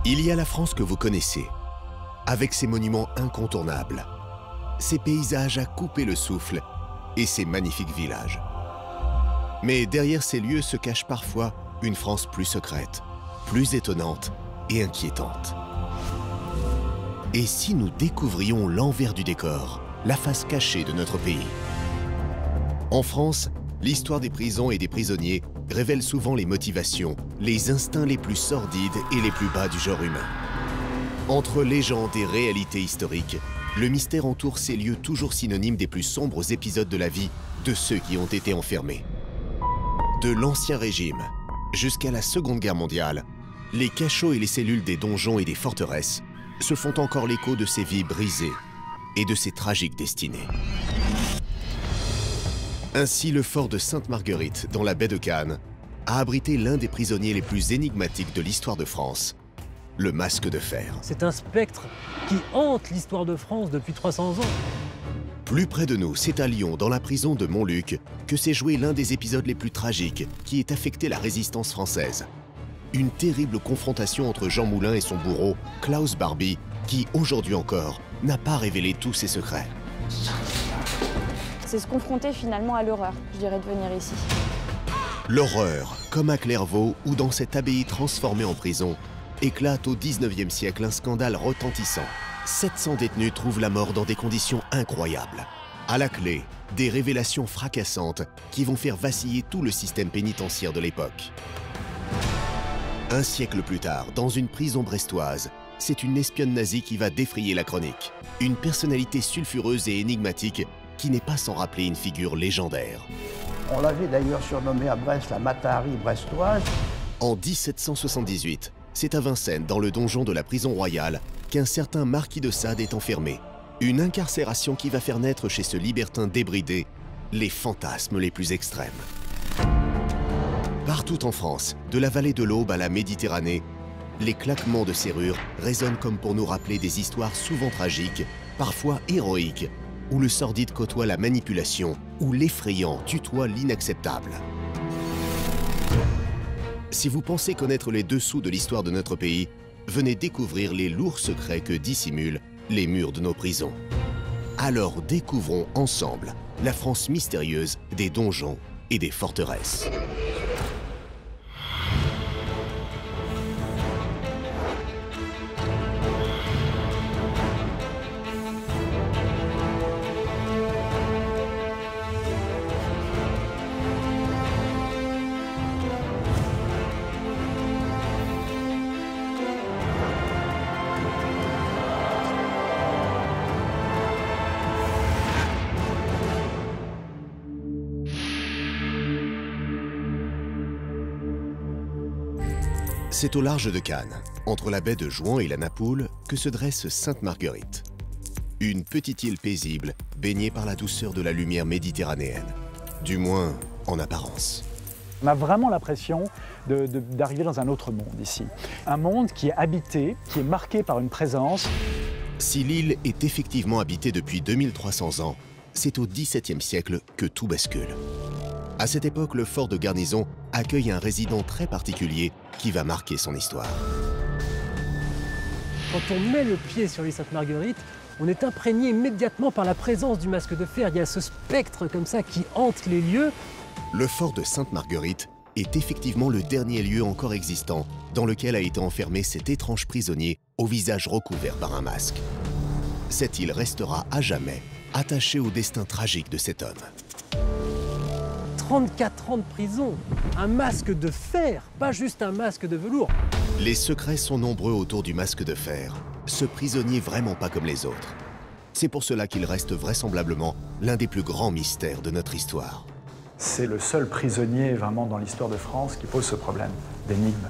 Il y a la France que vous connaissez, avec ses monuments incontournables, ses paysages à couper le souffle et ses magnifiques villages. Mais derrière ces lieux se cache parfois une France plus secrète, plus étonnante et inquiétante. Et si nous découvrions l'envers du décor, la face cachée de notre pays? En France, l'histoire des prisons et des prisonniers révèle souvent les motivations, les instincts les plus sordides et les plus bas du genre humain. Entre légende et réalité historique, le mystère entoure ces lieux toujours synonymes des plus sombres épisodes de la vie de ceux qui ont été enfermés. De l'Ancien Régime jusqu'à la Seconde Guerre mondiale, les cachots et les cellules des donjons et des forteresses se font encore l'écho de ces vies brisées et de ces tragiques destinées. Ainsi, le fort de Sainte-Marguerite, dans la baie de Cannes, a abrité l'un des prisonniers les plus énigmatiques de l'histoire de France, le Masque de Fer. C'est un spectre qui hante l'histoire de France depuis 300 ans. Plus près de nous, c'est à Lyon, dans la prison de Montluc, que s'est joué l'un des épisodes les plus tragiques qui ait affecté la résistance française. Une terrible confrontation entre Jean Moulin et son bourreau, Klaus Barbie, qui, aujourd'hui encore, n'a pas révélé tous ses secrets. C'est se confronter finalement à l'horreur, je dirais, de venir ici. L'horreur, comme à Clairvaux ou dans cette abbaye transformée en prison, éclate au XIXe siècle un scandale retentissant. 700 détenus trouvent la mort dans des conditions incroyables. À la clé, des révélations fracassantes qui vont faire vaciller tout le système pénitentiaire de l'époque. Un siècle plus tard, dans une prison brestoise, c'est une espionne nazie qui va défrayer la chronique. Une personnalité sulfureuse et énigmatique qui n'est pas sans rappeler une figure légendaire. On l'avait d'ailleurs surnommée à Brest la Matahari brestoise. En 1778, c'est à Vincennes, dans le donjon de la prison royale, qu'un certain marquis de Sade est enfermé. Une incarcération qui va faire naître chez ce libertin débridé les fantasmes les plus extrêmes. Partout en France, de la vallée de l'Aube à la Méditerranée, les claquements de serrures résonnent comme pour nous rappeler des histoires souvent tragiques, parfois héroïques, où le sordide côtoie la manipulation, où l'effrayant tutoie l'inacceptable. Si vous pensez connaître les dessous de l'histoire de notre pays, venez découvrir les lourds secrets que dissimulent les murs de nos prisons. Alors découvrons ensemble la France mystérieuse des donjons et des forteresses. C'est au large de Cannes, entre la baie de Jouan et la Napoule, que se dresse Sainte-Marguerite. Une petite île paisible, baignée par la douceur de la lumière méditerranéenne. Du moins, en apparence. On a vraiment l'impression d'arriver dans un autre monde ici. Un monde qui est habité, qui est marqué par une présence. Si l'île est effectivement habitée depuis 2300 ans, c'est au XVIIe siècle que tout bascule. À cette époque, le fort de garnison accueille un résident très particulier qui va marquer son histoire. Quand on met le pied sur l'île Sainte-Marguerite, on est imprégné immédiatement par la présence du Masque de Fer. Il y a ce spectre comme ça qui hante les lieux. Le fort de Sainte-Marguerite est effectivement le dernier lieu encore existant dans lequel a été enfermé cet étrange prisonnier au visage recouvert par un masque. Cette île restera à jamais attachée au destin tragique de cet homme. 34 ans de prison, un masque de fer, pas juste un masque de velours. Les secrets sont nombreux autour du Masque de Fer, ce prisonnier vraiment pas comme les autres. C'est pour cela qu'il reste vraisemblablement l'un des plus grands mystères de notre histoire. C'est le seul prisonnier vraiment dans l'histoire de France qui pose ce problème d'énigme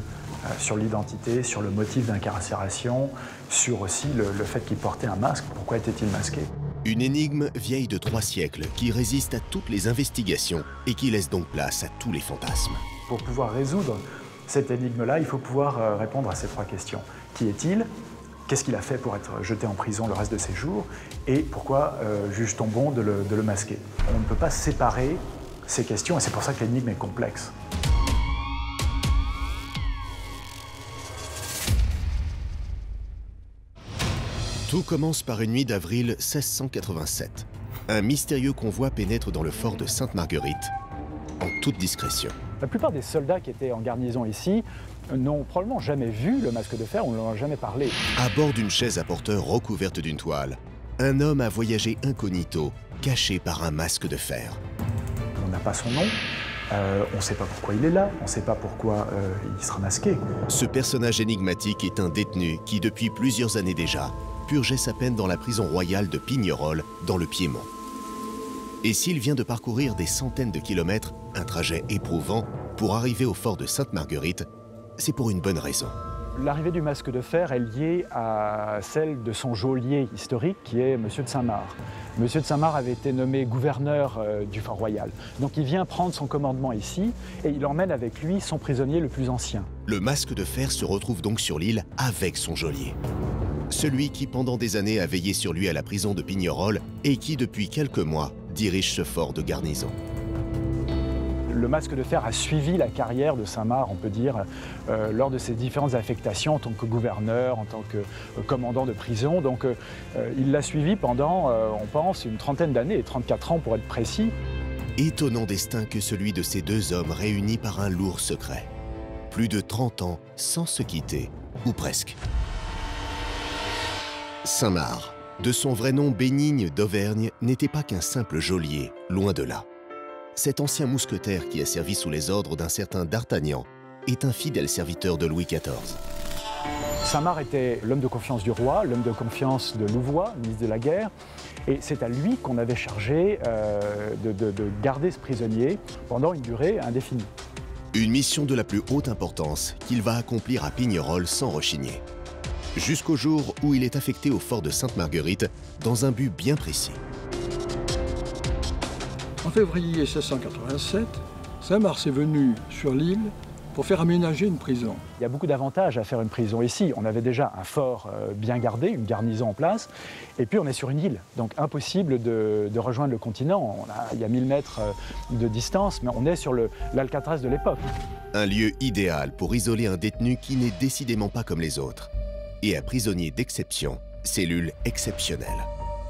sur l'identité, sur le motif d'incarcération, sur aussi le fait qu'il portait un masque. Pourquoi était-il masqué ? Une énigme vieille de 3 siècles qui résiste à toutes les investigations et qui laisse donc place à tous les fantasmes. Pour pouvoir résoudre cette énigme-là, il faut pouvoir répondre à ces 3 questions. Qui est-il ? Qu'est-ce qu'il a fait pour être jeté en prison le reste de ses jours ? Et pourquoi juge-t-on bon de le masquer ? On ne peut pas séparer ces questions et c'est pour ça que l'énigme est complexe. Tout commence par une nuit d'avril 1687. Un mystérieux convoi pénètre dans le fort de Sainte-Marguerite, en toute discrétion. La plupart des soldats qui étaient en garnison ici n'ont probablement jamais vu le masque de fer, on ne leur a jamais parlé. À bord d'une chaise à porteur recouverte d'une toile, un homme a voyagé incognito, caché par un masque de fer. On n'a pas son nom, on ne sait pas pourquoi il est là, on ne sait pas pourquoi il sera masqué. Ce personnage énigmatique est un détenu qui, depuis plusieurs années déjà, purgeait sa peine dans la prison royale de Pignerol, dans le Piémont. Et s'il vient de parcourir des centaines de kilomètres, un trajet éprouvant, pour arriver au fort de Sainte-Marguerite, c'est pour une bonne raison. L'arrivée du masque de fer est liée à celle de son geôlier historique, qui est Monsieur de Saint-Marc. Monsieur de Saint-Marc avait été nommé gouverneur du Fort Royal. Donc il vient prendre son commandement ici et il emmène avec lui son prisonnier le plus ancien. Le masque de fer se retrouve donc sur l'île avec son geôlier. Celui qui, pendant des années, a veillé sur lui à la prison de Pignerol et qui, depuis quelques mois, dirige ce fort de garnison. Le masque de fer a suivi la carrière de Saint-Marc, on peut dire, lors de ses différentes affectations en tant que gouverneur, en tant que commandant de prison. Donc il l'a suivi pendant, on pense, une trentaine d'années, 34 ans pour être précis. Étonnant destin que celui de ces deux hommes réunis par un lourd secret. Plus de 30 ans sans se quitter, ou presque. Saint-Marc, de son vrai nom Bénigne d'Auvergne, n'était pas qu'un simple geôlier, loin de là. Cet ancien mousquetaire qui a servi sous les ordres d'un certain D'Artagnan est un fidèle serviteur de Louis XIV. Saint-Marc était l'homme de confiance du roi, l'homme de confiance de Louvois, ministre de la Guerre, et c'est à lui qu'on avait chargé de garder ce prisonnier pendant une durée indéfinie. Une mission de la plus haute importance qu'il va accomplir à Pignerol sans rechigner. Jusqu'au jour où il est affecté au fort de Sainte-Marguerite dans un but bien précis. En février 1687, Saint-Marc est venu sur l'île pour faire aménager une prison. Il y a beaucoup d'avantages à faire une prison ici. On avait déjà un fort bien gardé, une garnison en place, et puis on est sur une île, donc impossible de rejoindre le continent. Il y a 1000 mètres de distance, mais on est sur l'Alcatraz de l'époque. Un lieu idéal pour isoler un détenu qui n'est décidément pas comme les autres. Et un prisonnier d'exception, cellule exceptionnelle.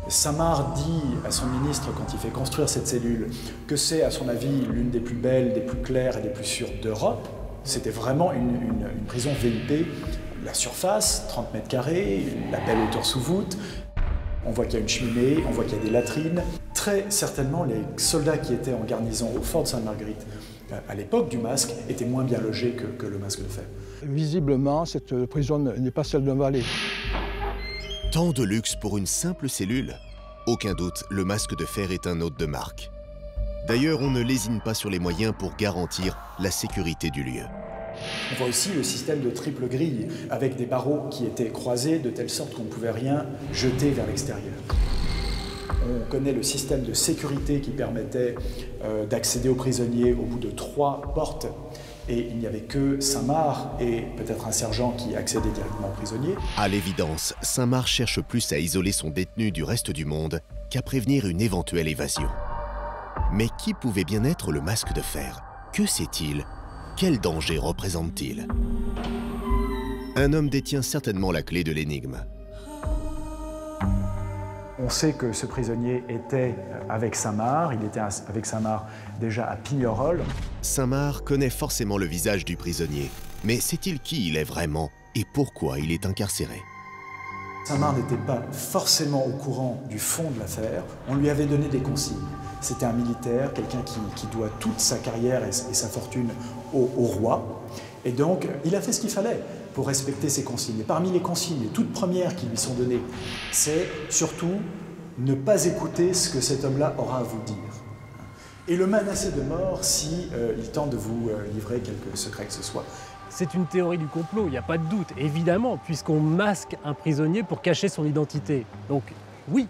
Saint-Marc dit à son ministre, quand il fait construire cette cellule, que c'est, à son avis, l'une des plus belles, des plus claires et des plus sûres d'Europe. C'était vraiment une prison VIP. La surface, 30 mètres carrés, la belle hauteur sous voûte. On voit qu'il y a une cheminée, on voit qu'il y a des latrines. Très certainement, les soldats qui étaient en garnison au fort de Sainte-Marguerite, à l'époque du masque, étaient moins bien logés que le masque de fer. Visiblement, cette prison n'est pas celle d'un valet. Tant de luxe pour une simple cellule. Aucun doute, le masque de fer est un hôte de marque. D'ailleurs, on ne lésine pas sur les moyens pour garantir la sécurité du lieu. On voit aussi le système de triple grille, avec des barreaux qui étaient croisés de telle sorte qu'on ne pouvait rien jeter vers l'extérieur. On connaît le système de sécurité qui permettait d'accéder aux prisonniers au bout de 3 portes. Et il n'y avait que Saint-Marc et peut-être un sergent qui accédait directement aux prisonniers. À l'évidence, Saint-Marc cherche plus à isoler son détenu du reste du monde qu'à prévenir une éventuelle évasion. Mais qui pouvait bien être le masque de fer? Que sait-il? Quel danger représente-t-il? Un homme détient certainement la clé de l'énigme. On sait que ce prisonnier était avec Saint-Marc, il était avec Saint-Marc déjà à Pignerol. Saint-Marc connaît forcément le visage du prisonnier, mais sait-il qui il est vraiment et pourquoi il est incarcéré? Saint-Marc n'était pas forcément au courant du fond de l'affaire, on lui avait donné des consignes. C'était un militaire, quelqu'un qui doit toute sa carrière et sa fortune au roi, et donc il a fait ce qu'il fallait pour respecter ses consignes. Et parmi les consignes, les toutes premières qui lui sont données, c'est surtout ne pas écouter ce que cet homme-là aura à vous dire. Et le menacer de mort si il tente de vous livrer quelque secret que ce soit. C'est une théorie du complot, il n'y a pas de doute, évidemment, puisqu'on masque un prisonnier pour cacher son identité. Donc oui,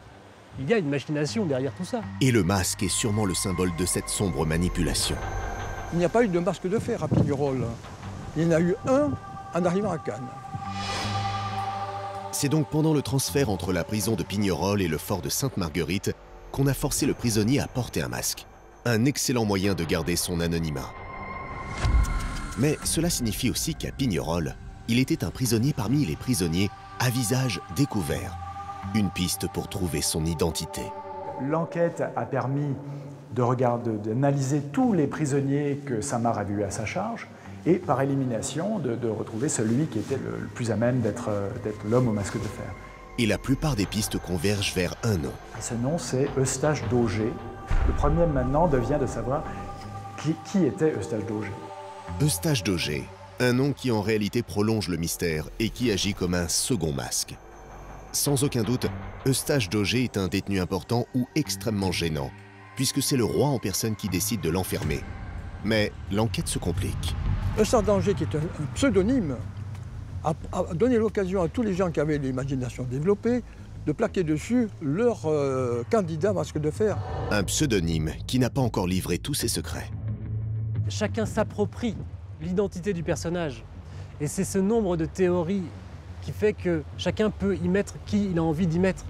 il y a une machination derrière tout ça. Et le masque est sûrement le symbole de cette sombre manipulation. Il n'y a pas eu de masque de fer à Pignerol. Il y en a eu un en arrivant à Cannes. C'est donc pendant le transfert entre la prison de Pignerol et le fort de Sainte-Marguerite qu'on a forcé le prisonnier à porter un masque. Un excellent moyen de garder son anonymat. Mais cela signifie aussi qu'à Pignerol, il était un prisonnier parmi les prisonniers à visage découvert. une piste pour trouver son identité. L'enquête a permis d'analyser tous les prisonniers que Saint-Marc avait eu à sa charge et par élimination de retrouver celui qui était le plus à même d'être l'homme au masque de fer. Et la plupart des pistes convergent vers un nom. Ce nom, c'est Eustache d'Auger. Le premier maintenant devient de savoir qui était Eustache d'Auger. Eustache d'Auger, un nom qui en réalité prolonge le mystère et qui agit comme un second masque. Sans aucun doute, Eustache d'Auger est un détenu important ou extrêmement gênant, puisque c'est le roi en personne qui décide de l'enfermer. Mais l'enquête se complique. Eustache d'Auger, qui est un pseudonyme, a donné l'occasion à tous les gens qui avaient l'imagination développée de plaquer dessus leur candidat masque de fer. Un pseudonyme qui n'a pas encore livré tous ses secrets. Chacun s'approprie l'identité du personnage. Et c'est ce nombre de théories qui fait que chacun peut y mettre qui il a envie d'y mettre.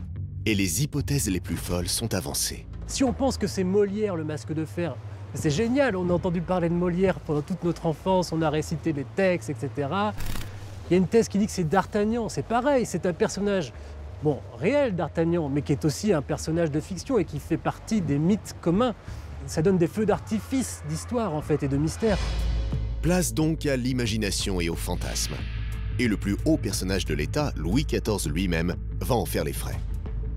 Et les hypothèses les plus folles sont avancées. Si on pense que c'est Molière le masque de fer, c'est génial, on a entendu parler de Molière pendant toute notre enfance, on a récité les textes, etc. Il y a une thèse qui dit que c'est D'Artagnan, c'est pareil, c'est un personnage, bon, réel D'Artagnan, mais qui est aussi un personnage de fiction et qui fait partie des mythes communs. Ça donne des feux d'artifice d'histoire en fait et de mystère. Place donc à l'imagination et au fantasme. Et le plus haut personnage de l'État, Louis XIV lui-même, va en faire les frais.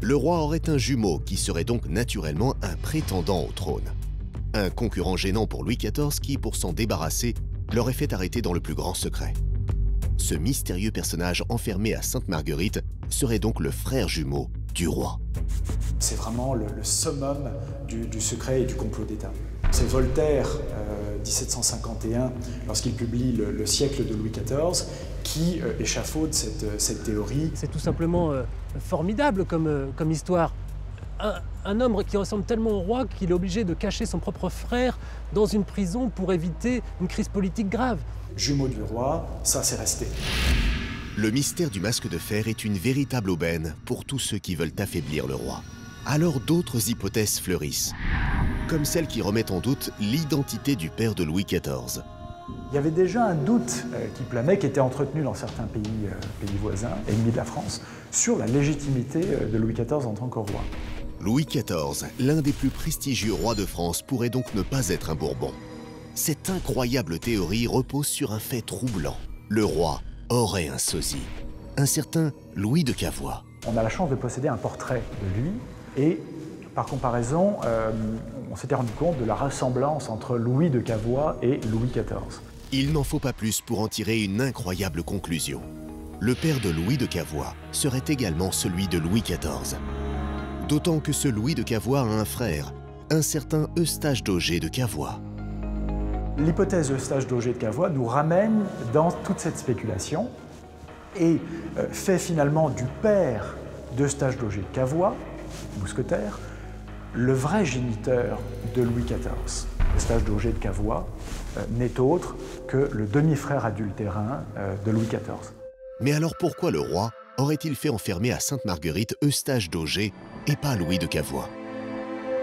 Le roi aurait un jumeau qui serait donc naturellement un prétendant au trône. Un concurrent gênant pour Louis XIV qui, pour s'en débarrasser, l'aurait fait arrêter dans le plus grand secret. Ce mystérieux personnage enfermé à Sainte-Marguerite serait donc le frère jumeau du roi. C'est vraiment le summum du secret et du complot d'État. C'est Voltaire, 1751, lorsqu'il publie le siècle de Louis XIV, qui échafaude cette théorie. C'est tout simplement formidable comme histoire. Un homme qui ressemble tellement au roi qu'il est obligé de cacher son propre frère dans une prison pour éviter une crise politique grave. Jumeau du roi, ça c'est resté. Le mystère du masque de fer est une véritable aubaine pour tous ceux qui veulent affaiblir le roi. Alors d'autres hypothèses fleurissent, comme celle qui remet en doute l'identité du père de Louis XIV. Il y avait déjà un doute qui planait, qui était entretenu dans certains pays voisins, ennemis de la France, sur la légitimité de Louis XIV en tant que roi. Louis XIV, l'un des plus prestigieux rois de France, pourrait donc ne pas être un Bourbon. Cette incroyable théorie repose sur un fait troublant. Le roi aurait un sosie, un certain Louis de Cavois. On a la chance de posséder un portrait de lui et, par comparaison, on s'était rendu compte de la ressemblance entre Louis de Cavois et Louis XIV. Il n'en faut pas plus pour en tirer une incroyable conclusion. Le père de Louis de Cavois serait également celui de Louis XIV. D'autant que ce Louis de Cavois a un frère, un certain Eustache d'Auger de Cavois. L'hypothèse Eustache d'Auger de Cavois nous ramène dans toute cette spéculation et fait finalement du père d'Eustache d'Auger de Cavois, mousquetaire, le vrai géniteur de Louis XIV. Eustache d'Auger de Cavois n'est autre que le demi-frère adultérin de Louis XIV. Mais alors pourquoi le roi aurait-il fait enfermer à Sainte-Marguerite Eustache d'Auger et pas Louis de Cavois?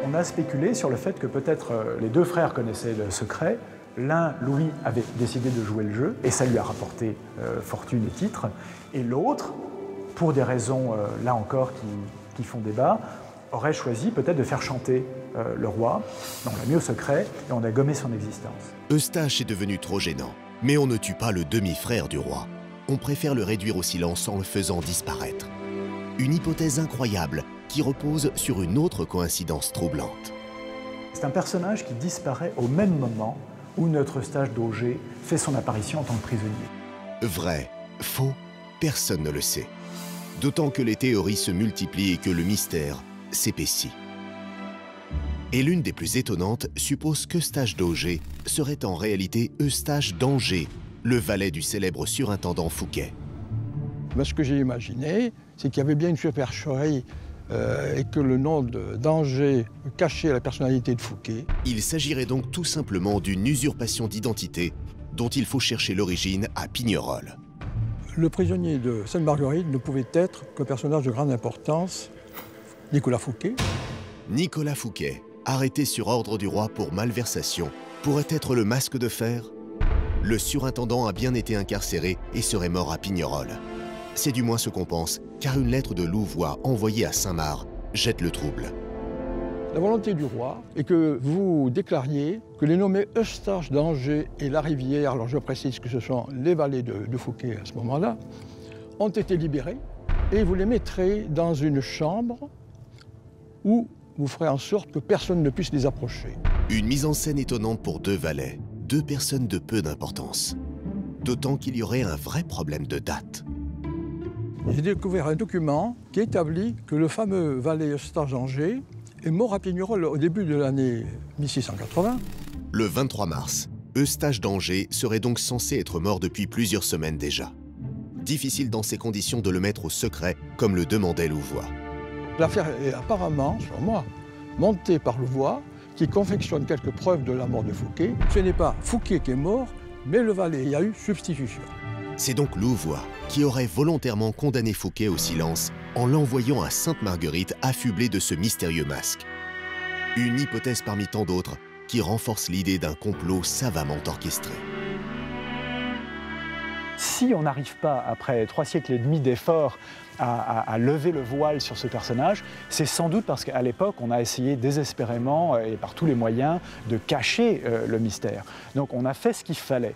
On a spéculé sur le fait que peut-être les deux frères connaissaient le secret. L'un, Louis, avait décidé de jouer le jeu et ça lui a rapporté fortune et titre. Et l'autre, pour des raisons, là encore, qui font débat, aurait choisi peut-être de faire chanter le roi. On l'a mis au secret et on a gommé son existence. Eustache est devenu trop gênant, mais on ne tue pas le demi-frère du roi. On préfère le réduire au silence en le faisant disparaître. Une hypothèse incroyable qui repose sur une autre coïncidence troublante. C'est un personnage qui disparaît au même moment où notre Eustache d'Auger fait son apparition en tant que prisonnier. Vrai, faux, personne ne le sait. D'autant que les théories se multiplient et que le mystère s'épaissit. Et l'une des plus étonnantes suppose qu'Eustache d'Auger serait en réalité Eustache d'Angers, le valet du célèbre surintendant Fouquet. Ben, ce que j'ai imaginé, c'est qu'il y avait bien une supercherie et que le nom d'Angers cachait la personnalité de Fouquet. Il s'agirait donc tout simplement d'une usurpation d'identité dont il faut chercher l'origine à Pignerol. Le prisonnier de Sainte-Marguerite ne pouvait être qu'un personnage de grande importance, Nicolas Fouquet. Nicolas Fouquet, arrêté sur ordre du roi pour malversation, pourrait être le masque de fer. Le surintendant a bien été incarcéré et serait mort à Pignerol. C'est du moins ce qu'on pense, car une lettre de Louvois envoyée à Saint-Marc jette le trouble. La volonté du roi est que vous déclariez que les nommés Eustache d'Angers et La Rivière, alors je précise que ce sont les valets de Fouquet à ce moment-là, ont été libérés et vous les mettrez dans une chambre où vous ferez en sorte que personne ne puisse les approcher. Une mise en scène étonnante pour deux valets, deux personnes de peu d'importance. D'autant qu'il y aurait un vrai problème de date. J'ai découvert un document qui établit que le fameux valet Eustache d'Angers est mort à Pignerol au début de l'année 1680. Le 23 mars, Eustache d'Angers serait donc censé être mort depuis plusieurs semaines déjà. Difficile dans ces conditions de le mettre au secret comme le demandait Louvois. L'affaire est apparemment, sur moi, montée par Louvois, qui confectionne quelques preuves de la mort de Fouquet. Ce n'est pas Fouquet qui est mort, mais le valet. Il y a eu substitution. C'est donc Louvois qui aurait volontairement condamné Fouquet au silence en l'envoyant à Sainte-Marguerite affublé de ce mystérieux masque. Une hypothèse parmi tant d'autres qui renforce l'idée d'un complot savamment orchestré. Si on n'arrive pas, après 3 siècles et demi d'efforts, à lever le voile sur ce personnage, c'est sans doute parce qu'à l'époque, on a essayé désespérément et par tous les moyens de cacher le mystère. Donc on a fait ce qu'il fallait.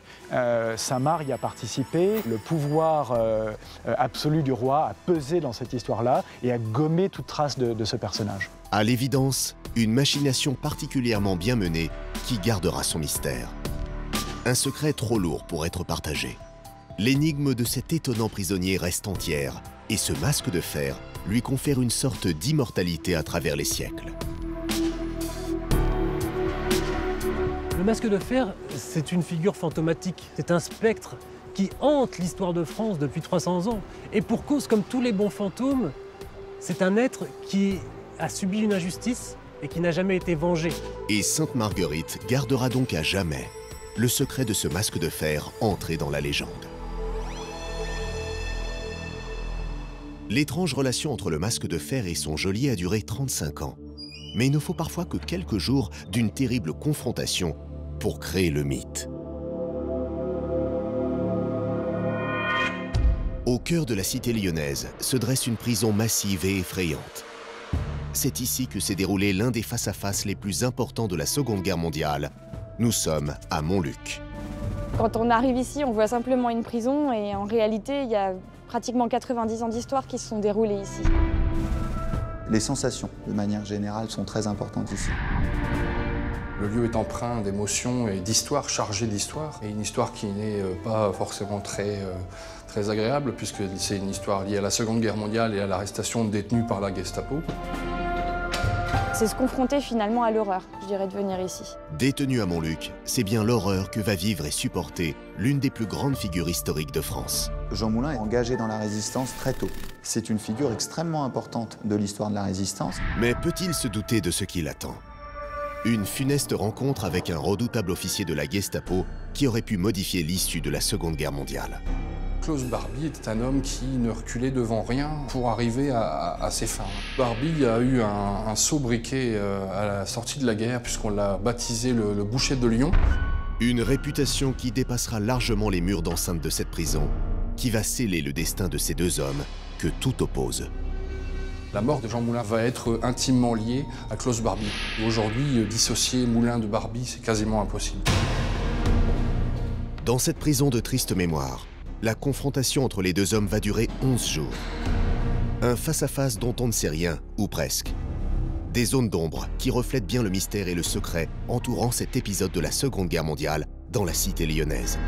Saint-Marc y a participé, le pouvoir absolu du roi a pesé dans cette histoire-là et a gommé toute trace de ce personnage. À l'évidence, une machination particulièrement bien menée qui gardera son mystère. Un secret trop lourd pour être partagé. L'énigme de cet étonnant prisonnier reste entière et ce masque de fer lui confère une sorte d'immortalité à travers les siècles. Le masque de fer, c'est une figure fantomatique. C'est un spectre qui hante l'histoire de France depuis 300 ans. Et pour cause, comme tous les bons fantômes, c'est un être qui a subi une injustice et qui n'a jamais été vengé. Et Sainte-Marguerite gardera donc à jamais le secret de ce masque de fer entré dans la légende. L'étrange relation entre le masque de fer et son geôlier a duré 35 ans. Mais il ne faut parfois que quelques jours d'une terrible confrontation pour créer le mythe. Au cœur de la cité lyonnaise se dresse une prison massive et effrayante. C'est ici que s'est déroulé l'un des face-à-face les plus importants de la Seconde Guerre mondiale. Nous sommes à Montluc. Quand on arrive ici, on voit simplement une prison et en réalité, il y a pratiquement 90 ans d'histoire qui se sont déroulés ici. Les sensations, de manière générale, sont très importantes ici. Le lieu est empreint d'émotions et d'histoires, chargées d'histoire. Et une histoire qui n'est pas forcément très agréable, puisque c'est une histoire liée à la Seconde Guerre mondiale et à l'arrestation de détenus par la Gestapo. C'est se confronter finalement à l'horreur, je dirais, de venir ici. Détenu à Montluc, c'est bien l'horreur que va vivre et supporter l'une des plus grandes figures historiques de France. Jean Moulin est engagé dans la résistance très tôt. C'est une figure extrêmement importante de l'histoire de la résistance. Mais peut-il se douter de ce qui l'attend? Une funeste rencontre avec un redoutable officier de la Gestapo qui aurait pu modifier l'issue de la Seconde Guerre mondiale. Klaus Barbie était un homme qui ne reculait devant rien pour arriver à ses fins. Barbie a eu un sobriquet à la sortie de la guerre, puisqu'on l'a baptisé le boucher de Lyon. Une réputation qui dépassera largement les murs d'enceinte de cette prison, qui va sceller le destin de ces deux hommes que tout oppose. La mort de Jean Moulin va être intimement liée à Klaus Barbie. Aujourd'hui, dissocier Moulin de Barbie, c'est quasiment impossible. Dans cette prison de triste mémoire, la confrontation entre les deux hommes va durer 11 jours. Un face-à-face dont on ne sait rien, ou presque. Des zones d'ombre qui reflètent bien le mystère et le secret entourant cet épisode de la Seconde Guerre mondiale dans la cité lyonnaise.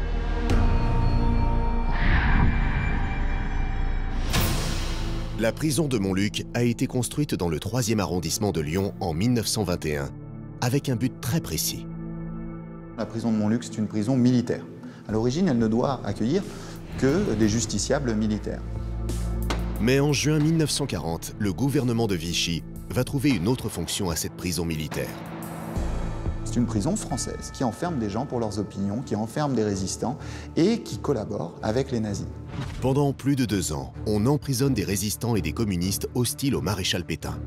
La prison de Montluc a été construite dans le 3e arrondissement de Lyon en 1921, avec un but très précis. La prison de Montluc, c'est une prison militaire. À l'origine, elle ne doit accueillir que des justiciables militaires. Mais en juin 1940, le gouvernement de Vichy va trouver une autre fonction à cette prison militaire. C'est une prison française qui enferme des gens pour leurs opinions, qui enferme des résistants et qui collabore avec les nazis. Pendant plus de 2 ans, on emprisonne des résistants et des communistes hostiles au maréchal Pétain.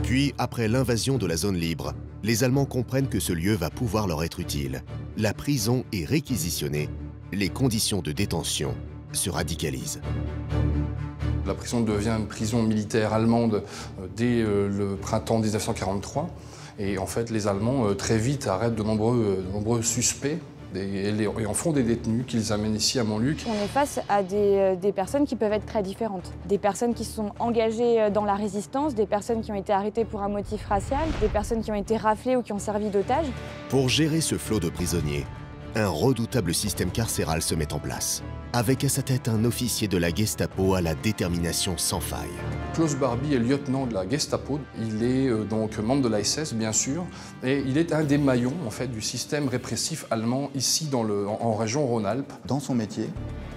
Puis, après l'invasion de la zone libre, les Allemands comprennent que ce lieu va pouvoir leur être utile. La prison est réquisitionnée, les conditions de détention se radicalise. La prison devient une prison militaire allemande dès le printemps 1943. Et en fait, les Allemands, très vite, arrêtent de nombreux suspects et en font des détenus qu'ils amènent ici à Montluc. On est face à des personnes qui peuvent être très différentes. Des personnes qui se sont engagées dans la résistance, des personnes qui ont été arrêtées pour un motif racial, des personnes qui ont été raflées ou qui ont servi d'otages. Pour gérer ce flot de prisonniers, un redoutable système carcéral se met en place, avec à sa tête un officier de la Gestapo à la détermination sans faille. Klaus Barbie est lieutenant de la Gestapo. Il est donc membre de la SS, bien sûr, et il est un des maillons en fait, du système répressif allemand ici en région Rhône-Alpes. Dans son métier,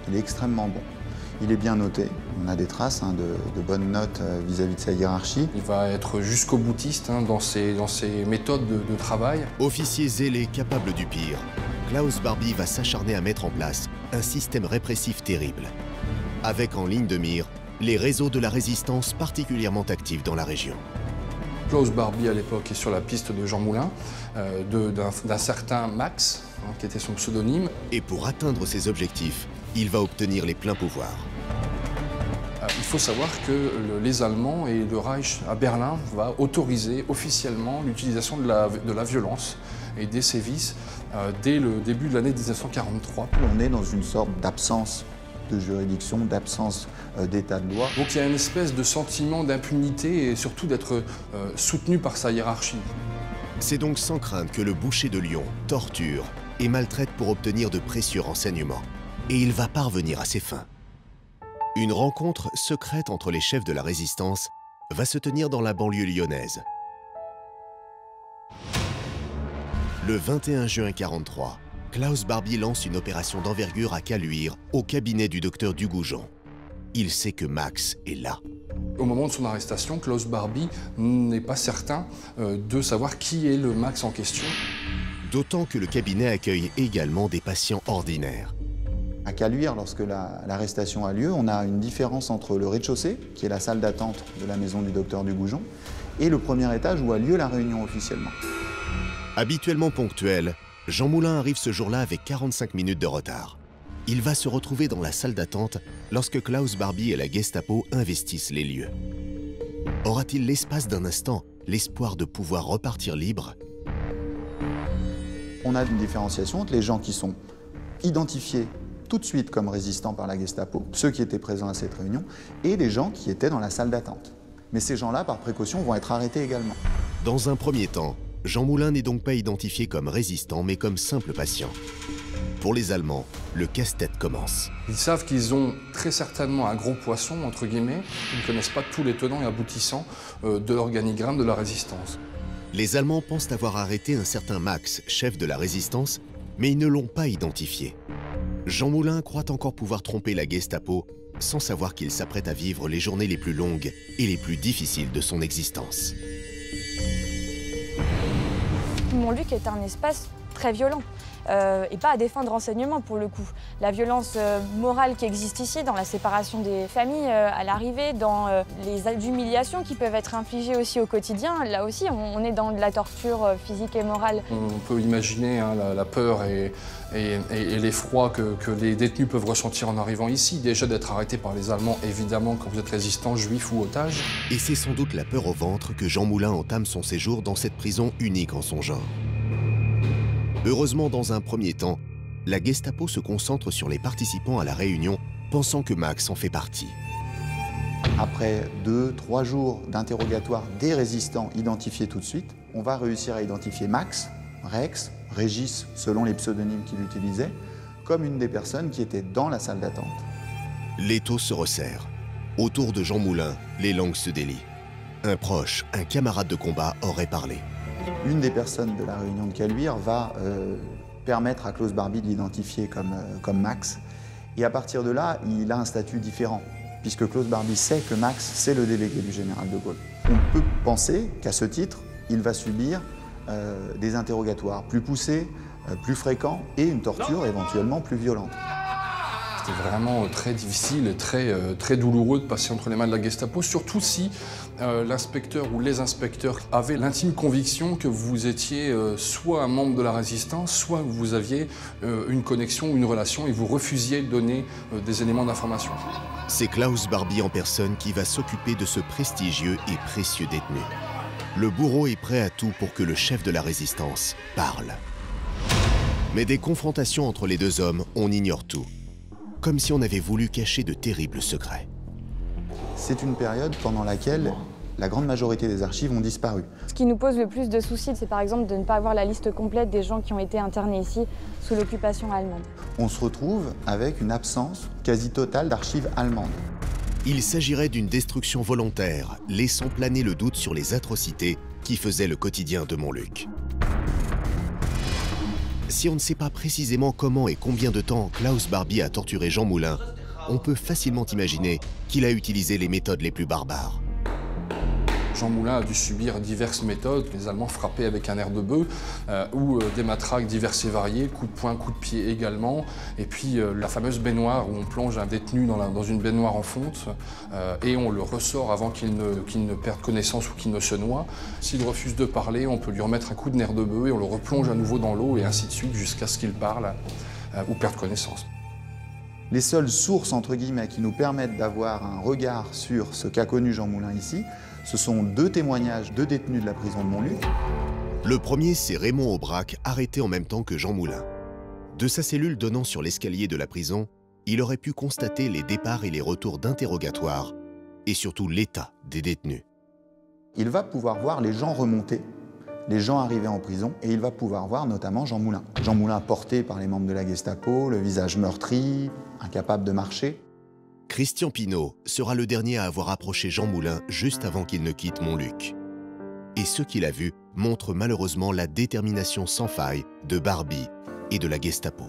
il est extrêmement bon. Il est bien noté, on a des traces de bonnes notes vis-à-vis de sa hiérarchie. Il va être jusqu'au boutiste dans ses méthodes de travail. Officier zélé capable du pire, Klaus Barbie va s'acharner à mettre en place un système répressif terrible, avec en ligne de mire les réseaux de la résistance particulièrement actifs dans la région. Klaus Barbie, à l'époque, est sur la piste de Jean Moulin, d'un certain Max, qui était son pseudonyme. Et pour atteindre ses objectifs, il va obtenir les pleins pouvoirs. Il faut savoir que les Allemands et le Reich à Berlin va autoriser officiellement l'utilisation de la violence et des sévices dès le début de l'année 1943. On est dans une sorte d'absence de juridiction, d'absence d'état de loi. Donc il y a une espèce de sentiment d'impunité et surtout d'être soutenu par sa hiérarchie. C'est donc sans crainte que le boucher de Lyon torture et maltraite pour obtenir de précieux renseignements. Et il va parvenir à ses fins. Une rencontre secrète entre les chefs de la résistance va se tenir dans la banlieue lyonnaise. Le 21 juin 1943, Klaus Barbie lance une opération d'envergure à Caluire, au cabinet du docteur Dugoujon. Il sait que Max est là. Au moment de son arrestation, Klaus Barbie n'est pas certain de savoir qui est le Max en question. D'autant que le cabinet accueille également des patients ordinaires. À Caluire, lorsque l'arrestation a lieu, on a une différence entre le rez-de-chaussée, qui est la salle d'attente de la maison du docteur Dugoujon, et le premier étage où a lieu la réunion officiellement. Habituellement ponctuel, Jean Moulin arrive ce jour-là avec 45 minutes de retard. Il va se retrouver dans la salle d'attente lorsque Klaus Barbie et la Gestapo investissent les lieux. Aura-t-il l'espace d'un instant l'espoir de pouvoir repartir libre? On a une différenciation entre les gens qui sont identifiés tout de suite comme résistants par la Gestapo, ceux qui étaient présents à cette réunion, et des gens qui étaient dans la salle d'attente. Mais ces gens-là, par précaution, vont être arrêtés également. Dans un premier temps, Jean Moulin n'est donc pas identifié comme résistant, mais comme simple patient. Pour les Allemands, le casse-tête commence. Ils savent qu'ils ont très certainement un gros poisson, entre guillemets. Ils ne connaissent pas tous les tenants et aboutissants de l'organigramme de la résistance. Les Allemands pensent avoir arrêté un certain Max, chef de la résistance, mais ils ne l'ont pas identifié. Jean Moulin croit encore pouvoir tromper la Gestapo sans savoir qu'il s'apprête à vivre les journées les plus longues et les plus difficiles de son existence. Montluc est un espace très violent. Et pas à des fins de renseignement pour le coup. La violence morale qui existe ici, dans la séparation des familles à l'arrivée, dans les humiliations qui peuvent être infligées aussi au quotidien, là aussi on est dans de la torture physique et morale. On peut imaginer la peur et l'effroi que les détenus peuvent ressentir en arrivant ici. Déjà d'être arrêtés par les Allemands, évidemment, quand vous êtes résistant, juif ou otage. Et c'est sans doute la peur au ventre que Jean Moulin entame son séjour dans cette prison unique en son genre. Heureusement, dans un premier temps, la Gestapo se concentre sur les participants à la réunion, pensant que Max en fait partie. Après 2-3 jours d'interrogatoire des résistants identifiés tout de suite, on va réussir à identifier Max, Rex, Régis, selon les pseudonymes qu'il utilisait, comme une des personnes qui étaient dans la salle d'attente. L'étau se resserre. Autour de Jean Moulin, les langues se délient. Un proche, un camarade de combat aurait parlé. Une des personnes de la réunion de Caluire va permettre à Klaus Barbie de l'identifier comme Max. Et à partir de là, il a un statut différent, puisque Klaus Barbie sait que Max, c'est le délégué du général de Gaulle. On peut penser qu'à ce titre, il va subir des interrogatoires plus poussés, plus fréquents, et une torture éventuellement plus violente. C'était vraiment très difficile et très douloureux de passer entre les mains de la Gestapo, surtout si l'inspecteur ou les inspecteurs avaient l'intime conviction que vous étiez soit un membre de la résistance, soit que vous aviez une connexion, une relation et vous refusiez de donner des éléments d'information. C'est Klaus Barbie en personne qui va s'occuper de ce prestigieux et précieux détenu. Le bourreau est prêt à tout pour que le chef de la résistance parle. Mais des confrontations entre les deux hommes, on ignore tout. Comme si on avait voulu cacher de terribles secrets. C'est une période pendant laquelle la grande majorité des archives ont disparu. Ce qui nous pose le plus de soucis, c'est par exemple de ne pas avoir la liste complète des gens qui ont été internés ici sous l'occupation allemande. On se retrouve avec une absence quasi totale d'archives allemandes. Il s'agirait d'une destruction volontaire, laissant planer le doute sur les atrocités qui faisaient le quotidien de Montluc. Si on ne sait pas précisément comment et combien de temps Klaus Barbie a torturé Jean Moulin, on peut facilement imaginer qu'il a utilisé les méthodes les plus barbares. Jean Moulin a dû subir diverses méthodes, les Allemands frappaient avec un air de bœuf, ou des matraques diverses et variées, coups de poing, coups de pied également, et puis la fameuse baignoire où on plonge un détenu dans une baignoire en fonte et on le ressort avant qu'il ne perde connaissance ou qu'il ne se noie. S'il refuse de parler, on peut lui remettre un coup de nerf de bœuf et on le replonge à nouveau dans l'eau et ainsi de suite jusqu'à ce qu'il parle ou perde connaissance. Les seules sources, entre guillemets, qui nous permettent d'avoir un regard sur ce qu'a connu Jean Moulin ici, ce sont deux témoignages de détenus de la prison de Montluc. Le premier, c'est Raymond Aubrac, arrêté en même temps que Jean Moulin. De sa cellule donnant sur l'escalier de la prison, il aurait pu constater les départs et les retours d'interrogatoire, et surtout l'état des détenus. Il va pouvoir voir les gens remonter, les gens arrivés en prison, et il va pouvoir voir notamment Jean Moulin. Jean Moulin porté par les membres de la Gestapo, le visage meurtri, incapable de marcher. Christian Pineau sera le dernier à avoir approché Jean Moulin juste avant qu'il ne quitte Montluc. Et ce qu'il a vu montre malheureusement la détermination sans faille de Barbie et de la Gestapo.